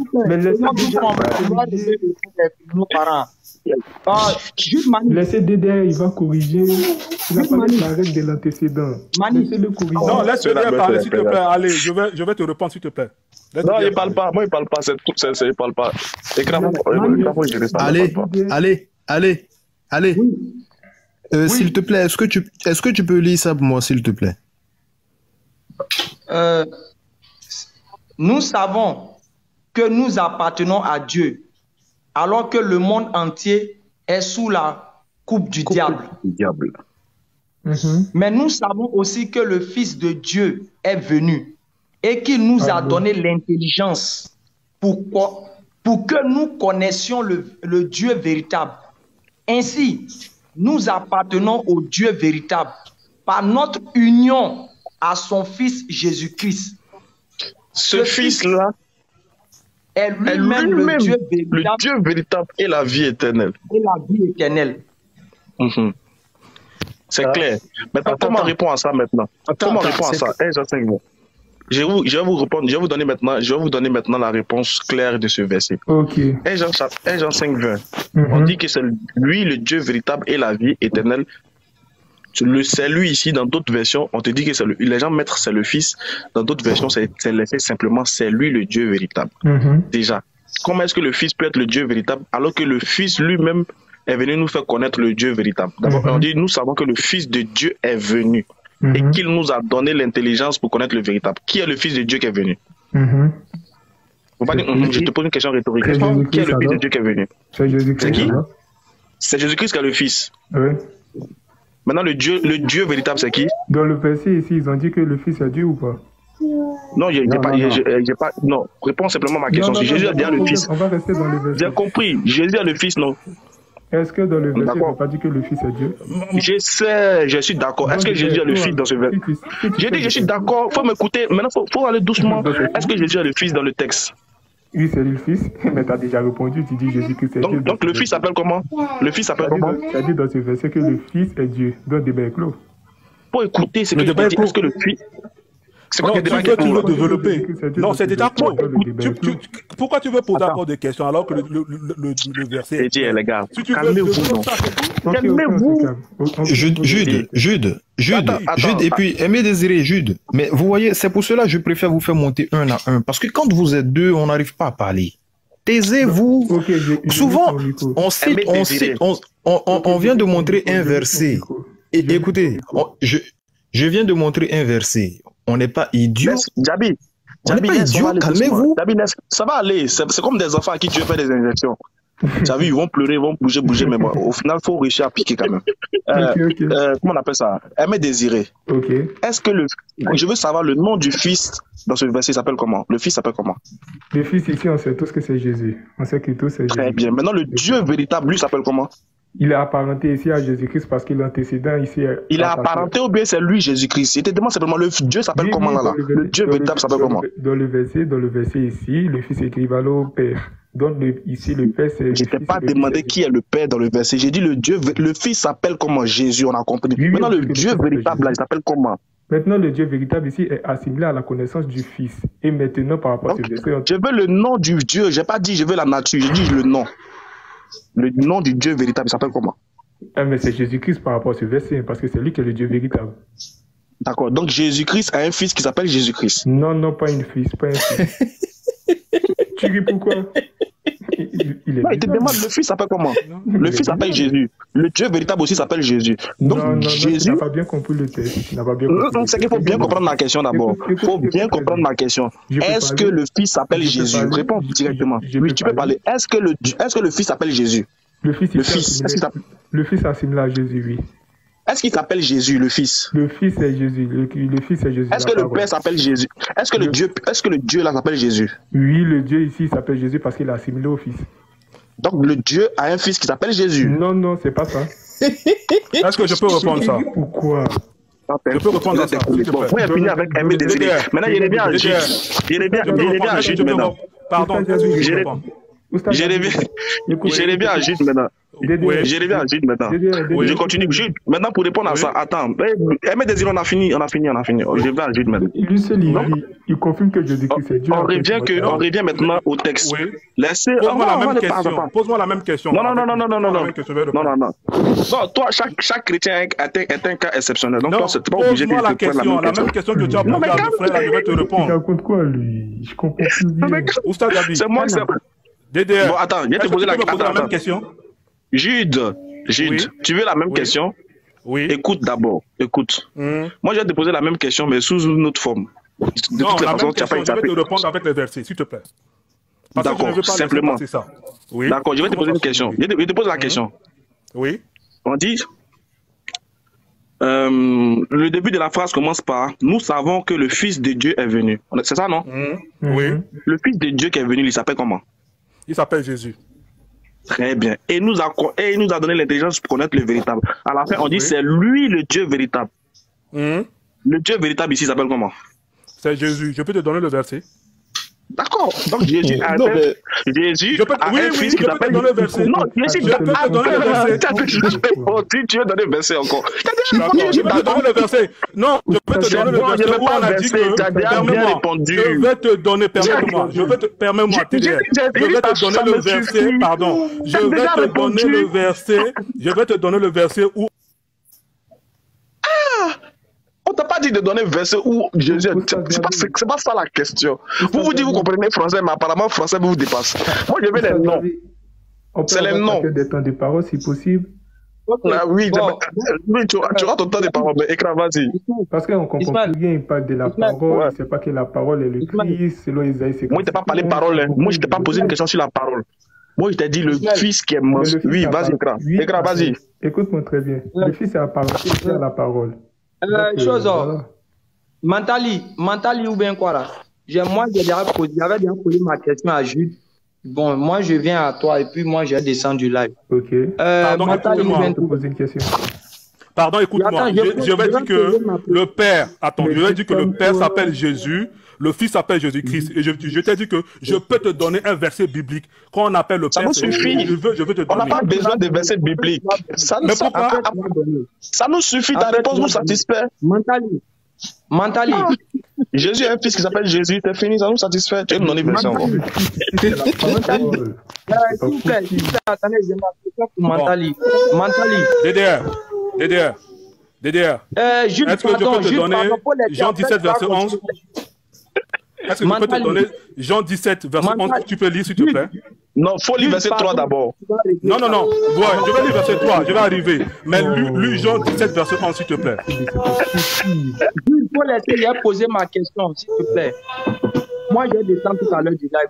Laissez DDR, il va corriger. Il va parler de la règle de l'antécédent. Laissez-le corriger. Non, laisse DDR parler, s'il te plaît. Allez, je vais te répondre, s'il te plaît. Non, il ne parle pas. Moi, il ne parle pas. Il parle pas. Allez. S'il te plaît, est-ce que tu peux lire ça pour moi, s'il te plaît? Nous savons que nous appartenons à Dieu, alors que le monde entier est sous la coupe du diable. Mais nous savons aussi que le Fils de Dieu est venu et qu'il nous a donné l'intelligence pour que nous connaissions le Dieu véritable. Ainsi, nous appartenons au Dieu véritable par notre union à son Fils Jésus-Christ. Ce Fils-là est lui-même le Dieu véritable et la vie éternelle. C'est clair. Maintenant, comment répondre à ça maintenant? Comment répondre à ça? Je vais vous donner maintenant la réponse claire de ce verset. 1 Jean 5, 20. On dit que c'est lui le Dieu véritable et la vie éternelle. Le salut ici, dans d'autres versions, on te dit que les gens mettent c'est le Fils. Dans d'autres versions, c'est laissé simplement c'est lui le Dieu véritable. Déjà, comment est-ce que le Fils peut être le Dieu véritable alors que le Fils lui-même est venu nous faire connaître le Dieu véritable? D'abord, on dit nous savons que le Fils de Dieu est venu et qu'il nous a donné l'intelligence pour connaître le véritable. Qui est le Fils de Dieu qui est venu? Faut pas dire, je te pose une question rhétorique. Qui est le Fils de Dieu qui est venu? C'est Jésus-Christ. C'est qui? C'est Jésus-Christ qui est le Fils. Maintenant, le Dieu véritable, c'est qui? Dans le verset ici, ils ont dit que le Fils est Dieu ou pas? Non, j'ai pas. Non, réponds simplement à ma question. Si Jésus a dit le Fils. On va rester dans le verset. J'ai compris. Jésus a le Fils, non? Est-ce que dans le verset, il n'a pas dit que le Fils est Dieu? Je sais, je suis d'accord. Est-ce que Jésus a le Fils dans ce verset? J'ai dit, je suis d'accord. Il faut m'écouter. Maintenant, il faut aller doucement. Est-ce que Jésus a le Fils dans le texte? Oui, c'est lui le Fils. Mais tu as déjà répondu. Tu dis Jésus-Christ est Dieu. Donc le Fils s'appelle comment? Le Fils s'appelle comment? Tu as dit dans ce verset que le Fils est Dieu. Donc, le débat est clos. Pour écouter, c'est que je dis, est-ce que le Fils. C'est quoi tu veux développer? Non, c'est déjà clos. Pourquoi tu veux poser encore des questions alors que le verset... Les gars, calmez-vous. Calmez-vous. Jude, et puis Aimé Désiré, Jude. Mais vous voyez, c'est pour cela que je préfère vous faire monter un à un. Parce que quand vous êtes deux, on n'arrive pas à parler. Taisez-vous. Souvent, on vient de montrer un verset. Et écoutez, je viens de montrer un verset. On n'est pas idiot. Djabi, calmez-vous. Ça va aller. C'est comme des enfants à qui tu veux faire des injections. Tu as vu, ils vont pleurer, ils vont bouger, mais bon, au final, il faut réussir à piquer quand même. Comment on appelle ça? Aimé Désiré. Est-ce que je veux savoir le nom du Fils dans ce verset s'appelle comment? Le Fils s'appelle comment? Le Fils ici, on sait tous que c'est Jésus. On sait que tous c'est Jésus. Très bien. Maintenant, le Dieu véritable, lui, s'appelle comment? Il est apparenté ici à Jésus-Christ parce qu'il est antécédent ici. Il est apparenté ou bien c'est lui Jésus-Christ? Il te demande simplement le Dieu s'appelle comment là? Le Dieu véritable s'appelle comment? Dans le verset ici, le Fils équivalent au Père. Donc ici le Père c'est. Je ne t'ai pas demandé qui est le Père dans le verset. J'ai dit le Fils s'appelle comment? Jésus, on a compris. Maintenant le Dieu véritable là, il s'appelle comment? Maintenant le Dieu véritable ici est assimilé à la connaissance du Fils. Et maintenant par rapport à ce verset. Je veux le nom du Dieu. J'ai pas dit je veux la nature. J'ai dit le nom. Le nom du Dieu véritable, il s'appelle comment? Mais c'est Jésus-Christ par rapport à ce verset, parce que c'est lui qui est le Dieu véritable. D'accord, donc Jésus-Christ a un fils qui s'appelle Jésus-Christ. Non, pas un fils. Tu ris pourquoi? Il te demande le fils s'appelle comment? Le fils s'appelle Jésus. Le Dieu véritable aussi s'appelle Jésus. Donc Jésus. Tu n'as pas bien compris le texte. C'est qu'il faut bien comprendre ma question d'abord. Il faut bien comprendre ma question. Est-ce que le fils s'appelle Jésus? Réponds directement. Oui, tu peux parler. Est-ce que le fils s'appelle Jésus? Le fils assimilé à Jésus, oui. Est-ce qu'il s'appelle Jésus, le Fils? Le Fils est Jésus. Le Fils est Jésus. Est-ce que le Père s'appelle Jésus? Est-ce que le Dieu là s'appelle Jésus? Oui, le Dieu ici s'appelle Jésus parce qu'il est assimilé au Fils. Donc le Dieu a un fils qui s'appelle Jésus? Non, c'est pas ça. Est-ce que je peux répondre ça? Pourquoi? Je peux répondre à ça. On a fini avec Aimé Désiré. Maintenant, il est bien à Jude. Il est bien à Jude maintenant. Pardon, je reviens à Jude maintenant. Je reviens à Jude maintenant. Je continue. Jude, maintenant pour répondre à ça, attends. Aimé Désiré, on a fini. Je reviens à Jude maintenant. Lui seul, il confirme que Jésus-Christ est Dieu. On revient maintenant au texte. Laissez. Pose-moi la même question. Non. Toi, chaque chrétien est un cas exceptionnel. Donc toi, c'est pas obligé de te prendre la même question que tu as posée à ton frère, je vais te répondre. Il raconte quoi, lui? Je comprends plus bien. Oustaz Gabi. C'est moi qui DDR. Bon, attends, je vais te poser la même question. Jude, tu veux la même question? Oui. Écoute d'abord, écoute. Moi, je vais te poser la même question, mais sous une autre forme. De toute façon, je vais te répondre avec les versets, s'il te plaît. D'accord, simplement. Oui. D'accord, je vais te poser une question. Je te pose la question. Oui. On dit, le début de la phrase commence par « Nous savons que le Fils de Dieu est venu ». C'est ça, non? Oui. Le Fils de Dieu qui est venu, il s'appelle comment? Il s'appelle Jésus. Très bien. Et il nous a donné l'intelligence pour connaître le véritable. À la fin, on dit c'est lui le Dieu véritable. Le Dieu véritable ici s'appelle comment? C'est Jésus. Je peux te donner le verset? D'accord. Donc Jésus a un fils qui s'appelle... Non, Jésus je peux te donner le verset. Tu veux donner le verset encore? Je vais te donner le verset. Non, je peux te donner le verset où on a dit que... Permets-moi. Je vais te donner... Permets-moi. Permets-moi. Je vais te donner le verset. Pardon. Je vais te donner le verset. Je vais te donner le verset où... On t'a pas dit de donner le verset où Jésus... C'est pas ça la question. Vous dites vous comprenez français, mais apparemment français vous dépasse. Moi je veux les noms. C'est les noms. Des temps de parole si possible. Oui, tu auras ton temps de parole, mais écran, vas-y. Parce qu'on comprend plus bien, il parle de la parole, il ne sait pas que la parole est le Christ, selon Isaïe. Moi, je t'ai pas parlé parole. Moi, je t'ai pas posé une question sur la parole. Moi, je t'ai dit le fils qui est mort. Oui, vas-y, écran. Écran, vas-y. Écoute-moi très bien. Le Fils est la parole, il est la parole. Voilà. Mentali ou bien quoi là? Moi, j'avais déjà posé ma question à Jude. Bon, moi, je viens à toi et puis moi, j'ai descendu live. Ok. Pardon, écoute-moi. Je te poser une question. Pardon, écoute-moi. Je vais dire que le Père, attends, je vais dire que le Père s'appelle Jésus, le Fils s'appelle Jésus-Christ. Et je t'ai dit que je peux te donner un verset biblique. Quand on appelle le Père, ça nous suffit. Je veux te donner. On n'a pas besoin de versets bibliques. Ça nous suffit. Ta réponse nous satisfait. Mentali. Jésus a un fils qui s'appelle Jésus. C'est fini, ça nous satisfait. Tu es non verset encore. Mentali. DDR. Est-ce que je peux te donner Jean 17, verset 11? Est-ce que je peux te donner Jean 17, verset 11? Tu peux lire, s'il te plaît? Non, il faut lire verset 3 d'abord. Non. Ouais, je vais lire verset 3, je vais arriver. Mais lis Jean 17, verset 11, s'il te plaît. Il faut laisser poser ma question, s'il te plaît. Moi, je vais descendre tout à l'heure du live.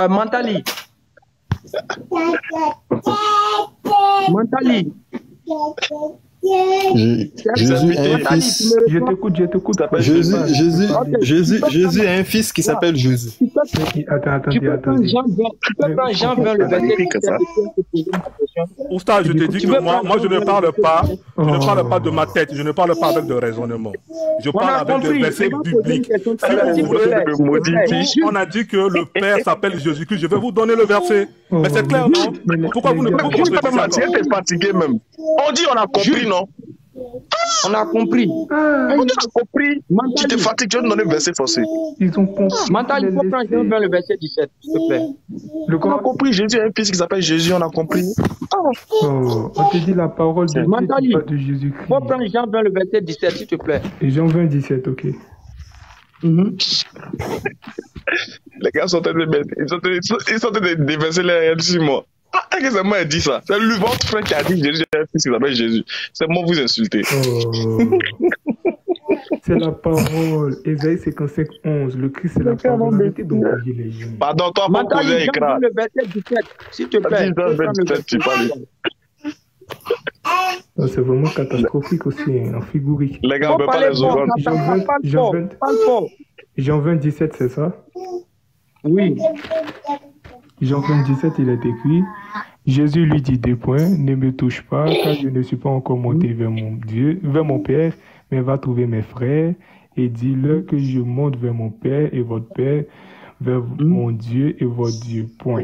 Mentali. Jésus est un fils. Je t'écoute. Jésus est un fils qui s'appelle Jésus. Attends. Tu peux prendre Jean 20, le verset. Oustaz, je te dis que moi, je ne parle pas. Je ne parle pas de ma tête. Je ne parle pas avec de raisonnement. Je parle avec des versets bibliques. Si vous voulez me modifier, on a dit que le Père s'appelle Jésus-Christ. Je vais vous donner le verset. Mais c'est clair, non? Pourquoi vous ne pouvez pas être fatigué même? On dit on a compris, non? On a compris. On a compris. Tu te fatigues, tu vas nous donner le verset forcé. Ils ont compris. Mental, il faut prendre le verset 17, s'il te plaît. On a compris. Jésus a un fils qui s'appelle Jésus, on a compris. On te dit la parole de Jésus-Christ. Il faut prendre Jean 20, le verset 17, s'il te plaît. Et Jean 20, 17, ok. Les gars sont en train de déverser les réels sur moi. Est-ce que c'est moi qui dit ça? C'est votre frère qui a dit Jésus est un fils qui s'appelle Jésus. C'est moi vous insultez. C'est la parole. Ésaïe 55, 11. Le Christ, c'est la parole. Arrêtez d'envoyer les gens. Pardon, toi, pour poser un écran. Le verset 17, s'il te plaît. C'est vraiment catastrophique aussi, en figurique. Les gars, on ne peut pas les ouvrir. Jean 20, 17, c'est ça? Oui. Jean 20, 17, il est écrit: Jésus lui dit deux points, ne me touche pas, car je ne suis pas encore monté vers mon Père, mais va trouver mes frères, et dis-leur que je monte vers mon Père et votre Père, vers mon Dieu et votre Dieu. Point.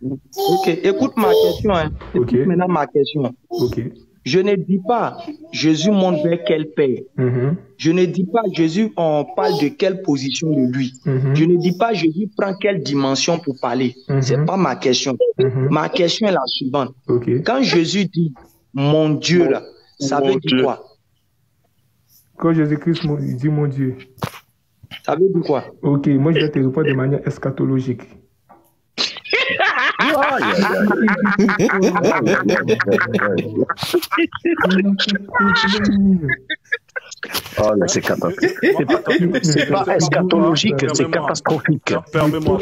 Ok, écoute ma question. Écoute maintenant ma question. Ok. Je ne dis pas Jésus monte vers quel Père. Je ne dis pas Jésus, on parle de quelle position de lui. Je ne dis pas Jésus prend quelle dimension pour parler. C'est pas ma question. Ma question est la suivante. Quand Jésus dit mon Dieu là, ça veut dire quoi? Quand Jésus-Christ dit mon Dieu, ça veut dire quoi? Ok, moi je vais te répondre de manière eschatologique. Oh là, c'est catastrophique. C'est pas eschatologique, c'est catastrophique. Permets-moi.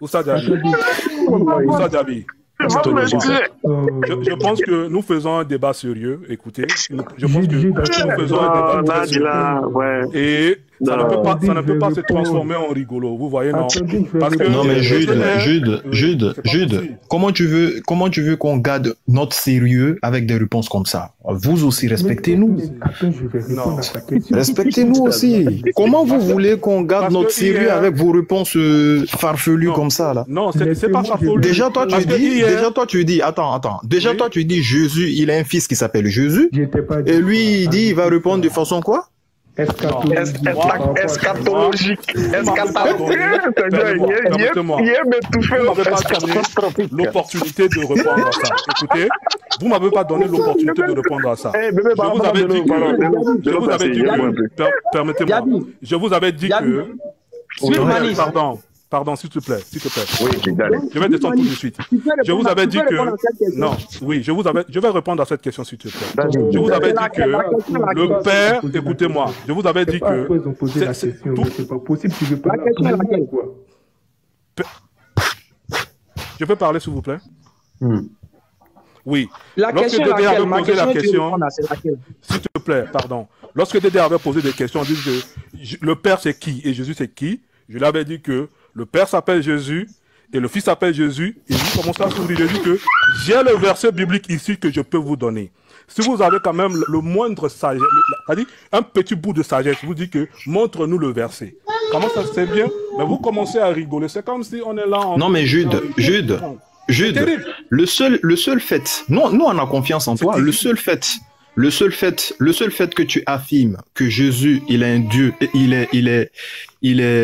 Oustaz Diaby. Je pense que nous faisons un débat sérieux. Écoutez, je pense que nous faisons un débat sérieux. Et ça ne peut pas se transformer en rigolo. Vous voyez, non? Parce que non, mais Jude, comment tu veux qu'on garde notre sérieux avec des réponses comme ça? Vous aussi, respectez-nous. Respectez-nous aussi. Comment vous voulez qu'on garde notre sérieux avec vos réponses farfelues comme ça, là? Non, c'est pas farfelu. Déjà, toi, tu dis, attends. Déjà, toi, tu dis, Jésus, il a un fils qui s'appelle Jésus. Et lui, il dit, il va répondre de façon quoi? Eschatologique. L'opportunité de répondre à ça. Écoutez, vous m'avez pas donné l'opportunité de répondre à ça. Permettez-moi. Je vous avais dit que. Pardon, s'il te plaît. Oui, je vais descendre tout de suite. Je vous avais dit que... Non, oui, je vais répondre à cette question, s'il te plaît. Je vous avais dit que le Père... Écoutez-moi, je vous avais dit que... C'est pas possible, tu veux pas... Je peux parler, s'il vous plaît? Oui. La question Dédé avait posé la question, s'il te plaît, pardon. Lorsque Dédé avait posé des questions, on dit que le Père c'est qui et Jésus c'est qui? Je lui avais dit que le Père s'appelle Jésus et le Fils s'appelle Jésus. Et lui commence à sourire. Je dis que j'ai le verset biblique ici que je peux vous donner. Si vous avez quand même le moindre sagesse, c'est-à-dire un petit bout de sagesse, vous dites que montre-nous le verset. Comment ça se fait bien? Mais vous commencez à rigoler. C'est comme si on est là en... Non mais Jude, le seul fait, nous on a confiance en toi, le seul fait que tu affirmes que Jésus, il est un Dieu,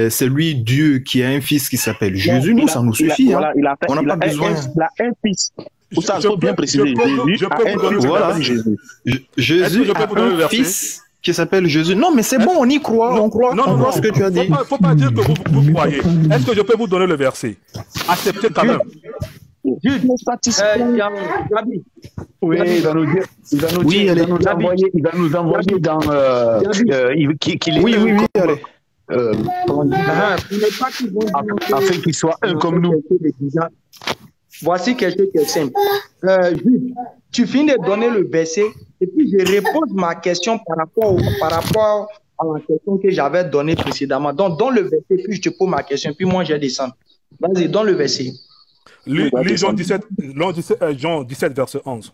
c'est lui Dieu qui a un fils qui s'appelle Jésus, nous ça nous suffit. On n'a pas besoin. Il a un fils. Ça faut bien préciser. Jésus a un fils qui s'appelle Jésus. Non, mais c'est bon, on y croit, on croit ce que tu as dit. Faut pas dire que vous croyez. Est-ce que je peux vous donner le verset? Acceptez quand même. Oui, il va nous envoyer dans qu'il est oui, allez. Afin qu'il soit un comme nous. Voici quelque chose qui est simple. Tu finis de donner le verset et puis je repose ma question par rapport à la question que j'avais donnée précédemment. Donc, dans le verset, puis je te pose ma question, puis moi, je descends. Vas-y, dans le verset. Lis Jean 17, verset 11.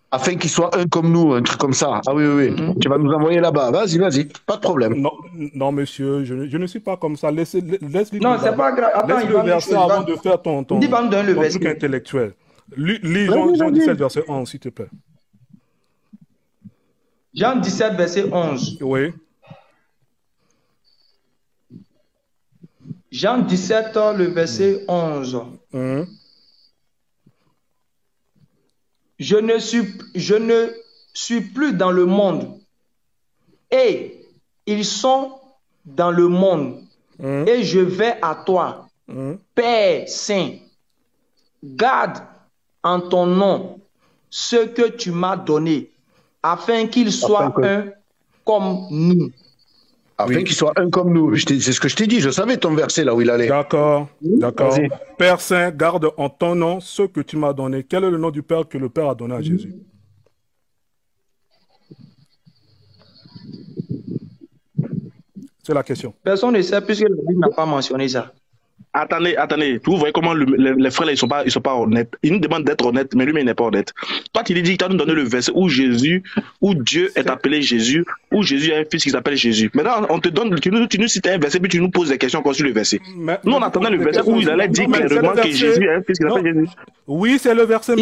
Afin qu'il soit un comme nous, un truc comme ça. Ah oui. Tu vas nous envoyer là-bas. Vas-y, pas de problème. Non, monsieur, je ne suis pas comme ça. Laisse non, c'est pas grave. Attends, laisse le verset avant de faire ton truc intellectuel. Lis Jean 17, verset 11, s'il te plaît. Jean 17, verset 11. Oui. Jean 17, le verset 11. Je ne suis plus dans le monde et ils sont dans le monde et je vais à toi. Père Saint, garde en ton nom ce que tu m'as donné afin qu'ils soient un comme nous. Afin qu'il soit un comme nous. C'est ce que je t'ai dit. Je savais ton verset là où il allait. D'accord. Père Saint, garde en ton nom ce que tu m'as donné. Quel est le nom du Père que le Père a donné à Jésus? C'est la question. Personne ne sait puisque la Bible n'a pas mentionné ça. Attendez. Vous voyez comment les frères, ils sont pas honnêtes. Ils nous demandent d'être honnêtes, mais lui-même, il n'est pas honnête. Toi, tu lui dis que tu as nous donné le verset où Dieu est appelé Jésus, où Jésus a un fils qui s'appelle Jésus. Maintenant, on te donne, tu nous cites un verset, puis tu nous poses des questions sur le verset. Nous, on attendait le verset où il allait dire clairement que Jésus a un fils qui s'appelle Jésus. Oui, c'est le verset.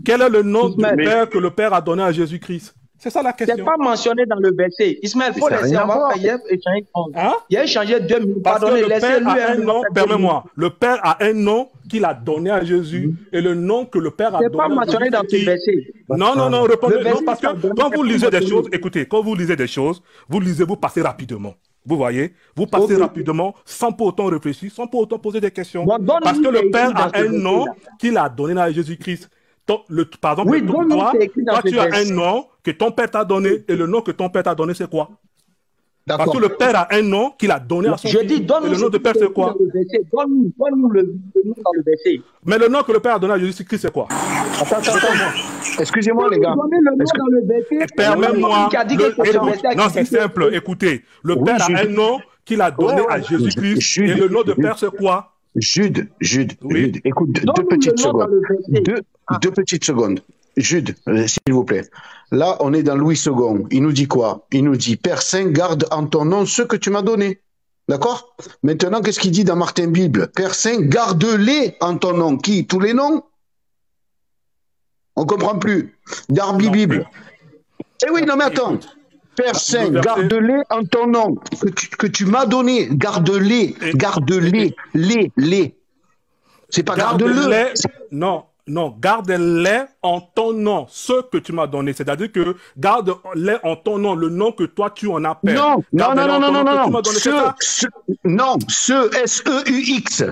Quel est le nom du Père que le Père a donné à Jésus-Christ? C'est ça la question. C'est pas mentionné dans le verset. Ismaël, il faut laisser. On va échanger. Il a échangé 2 minutes. Pardonnez, permets-moi. Le Père a un nom qu'il a donné à Jésus et le nom que le Père a donné à Jésus. C'est pas mentionné dans ce verset. Non, répondez. Non, parce que quand vous lisez des choses, écoutez, quand vous lisez des choses, vous passez rapidement. Vous voyez? Vous passez rapidement, sans pour autant réfléchir, sans pour autant poser des questions. Parce que le Père a un nom qu'il a donné à Jésus-Christ. Par exemple, toi, tu as un nom que ton père t'a donné, et le nom que ton père t'a donné, c'est quoi? Parce que le père a un nom qu'il a donné à son fils. Et le nom de père, c'est quoi? Donne-nous le nom dans le verset. Mais le nom que le père a donné à Jésus-Christ, c'est quoi? Attends. Excusez-moi, les gars. Donnez le nom dans le verset. Permets-moi. Non, c'est simple. Écoutez, le père a un nom qu'il a donné à Jésus-Christ, et le nom de père, c'est quoi? Jude, écoute, deux petites secondes. Jude, s'il vous plaît. Là, on est dans Louis II. Il nous dit quoi? Il nous dit, Père Saint, garde en ton nom ce que tu m'as donné. D'accord? Maintenant, qu'est-ce qu'il dit dans Martin Bible? Père Saint, garde-les en ton nom. Qui? Tous les noms? On comprend plus. Darby Bible. Eh oui, non mais attends. Père Saint, garde-les en ton nom que tu m'as donné. Garde-les. Les. C'est pas garde-le. Non, garde-les en ton nom, ceux que tu m'as donné. C'est-à-dire que garde-les en ton nom, le nom que toi tu en appelles. Non. Ceux, S-E-U-X.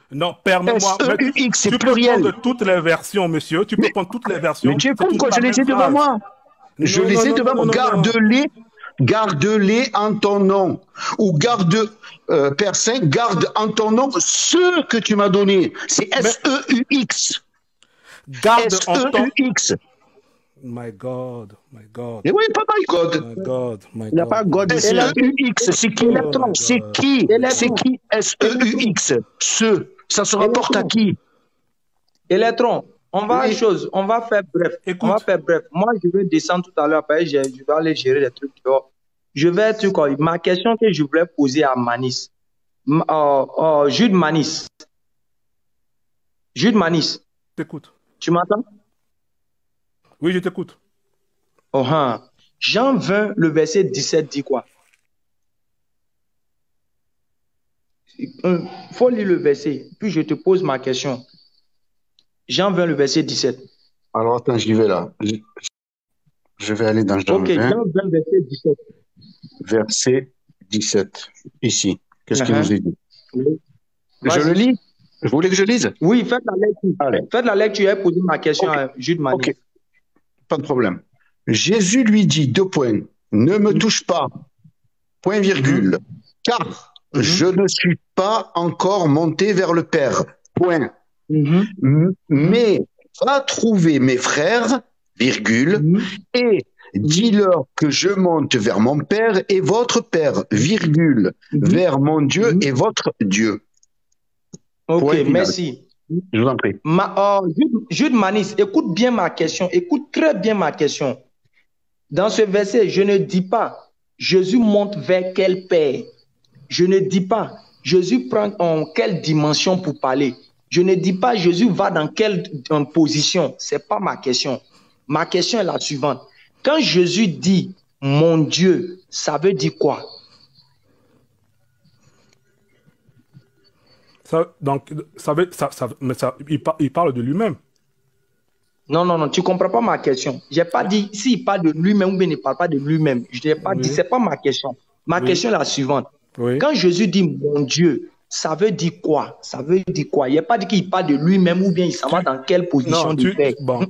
Non, permets-moi. S-E-U-X, c'est pluriel. Tu peux prendre toutes les versions, monsieur. Tu peux prendre toutes les versions. Mais tu es con, quoi, je les ai devant moi. Je les ai devant moi. garde-les en ton nom. Ou Père Saint, garde en ton nom ceux que tu m'as donnés. C'est S-E-U-X. Garde en ton... S-E-U-X. My God, my God. Et oui, pas my God. My God, my God. Il n'y a pas God. S-E-U-X, c'est qui? C'est qui? C'est qui? S-E-U-X. Ceux. Ça se rapporte à qui? Électron. On va faire bref. Écoute. On va faire bref. Moi, je vais descendre tout à l'heure. Après, je vais aller gérer les trucs dehors. Je vais être quoi? Ma question que je voulais poser à Manis. Jude Manis. Jude Manis. T'écoute. Tu m'entends? Oui, je t'écoute. Jean 20, le verset 17 dit quoi? Faut lire le verset, puis je te pose ma question. Jean 20, le verset 17. Alors, attends, j'y vais là. Je vais aller dans Jean 20. Ok, Jean 20, verset 17. Verset 17. Ici. Qu'est-ce qu'il vous est dit? Oui. Je le lis? Vous voulez que je lise? Oui, faites la lecture. Allez. Faites la lecture et posez ma question à Jude Manis. Ok. Pas de problème. Jésus lui dit, 2 points, ne me touche pas, point virgule, car je ne suis pas encore monté vers le Père, point. Mais va trouver mes frères, virgule, et dis-leur que je monte vers mon Père et votre Père, virgule, vers mon Dieu et votre Dieu. Ok, merci. Je vous en prie. Jude Manis, écoute bien ma question, écoute très bien ma question. Dans ce verset, je ne dis pas Jésus monte vers quel Père. Je ne dis pas Jésus prend en quelle dimension pour parler. Je ne dis pas Jésus va dans quelle position. Ce n'est pas ma question. Ma question est la suivante. Quand Jésus dit mon Dieu, ça veut dire quoi? Il parle de lui-même. Non, tu ne comprends pas ma question. Je n'ai pas dit s'il parle de lui-même ou bien il ne parle pas de lui-même. Je n'ai pas dit, ce n'est pas ma question. Ma question est la suivante. Quand Jésus dit mon Dieu, ça veut dire quoi? Ça veut dire quoi? Il n'y a pas dit qu'il parle de lui-même ou bien il s'en va dans quelle position de paix. Bon,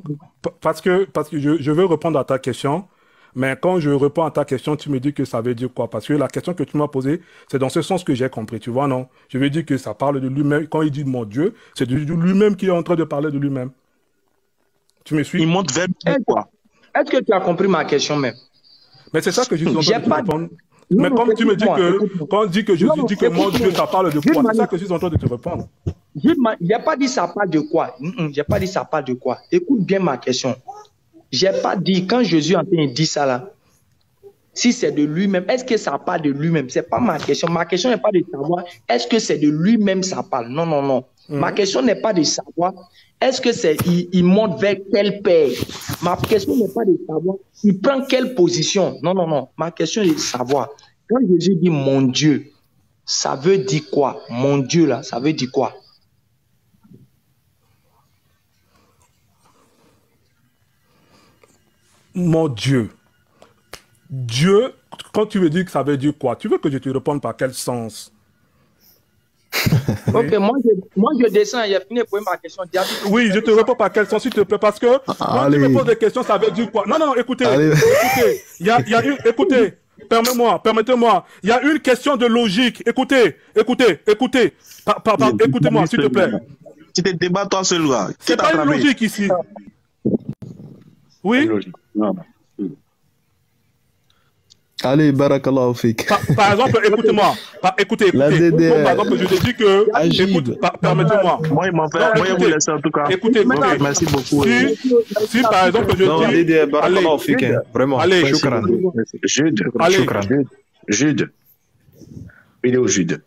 parce que je veux répondre à ta question. Mais quand je réponds à ta question, tu me dis que ça veut dire quoi? Parce que la question que tu m'as posée, c'est dans ce sens que j'ai compris, tu vois, non? Je veux dire que ça parle de lui-même. Quand il dit mon Dieu, c'est de lui-même qui est en train de parler de lui-même. Tu me suis? Il monte vers quoi? Est-ce que tu as compris ma question même? Mais c'est ça que je suis en train de te répondre. Mais comme tu me dis que, quand on dit que Jésus dit que mon Dieu, ça parle de quoi? C'est ça que je suis en train de te répondre. Je n'ai pas dit ça parle de quoi. Je n'ai pas dit ça parle de quoi. Écoute bien ma question. Je n'ai pas dit, quand Jésus en train de dire ça là, si c'est de lui-même, est-ce que ça parle de lui-même? Ce n'est pas ma question. Ma question n'est pas de savoir, est-ce que c'est de lui-même ça parle? Non. Ma question n'est pas de savoir, est-ce que c'est, il monte vers quel père? Ma question n'est pas de savoir, il prend quelle position? Non. Ma question est de savoir, quand Jésus dit mon Dieu, ça veut dire quoi? Mon Dieu là, ça veut dire quoi? Mon Dieu. Dieu, quand tu veux dire que ça veut dire quoi? Tu veux que je te réponde par quel sens? Ok, moi je descends, il a fini pour ma question. Oui, je te réponds par quel sens, s'il te plaît, parce que quand tu me poses des questions, ça veut dire quoi? Non, écoutez, écoutez, permettez-moi, il y a une question de logique. Écoutez, écoutez-moi, s'il te plaît. Tu te débats toi seul là. C'est pas une logique ici. Oui? Allez, barakallahu fik. Par exemple, écoutez-moi. Écoutez. La DDR. Par exemple, je te dis que... Écoute, permettez-moi. Moi, il m'en fait. Moi, il vous laisse en tout cas. Écoutez. Merci beaucoup. Si par exemple, je dis... Non, DDR, barakallahu fik. Vraiment. Allez, shukran. Jude. Il est où Jude?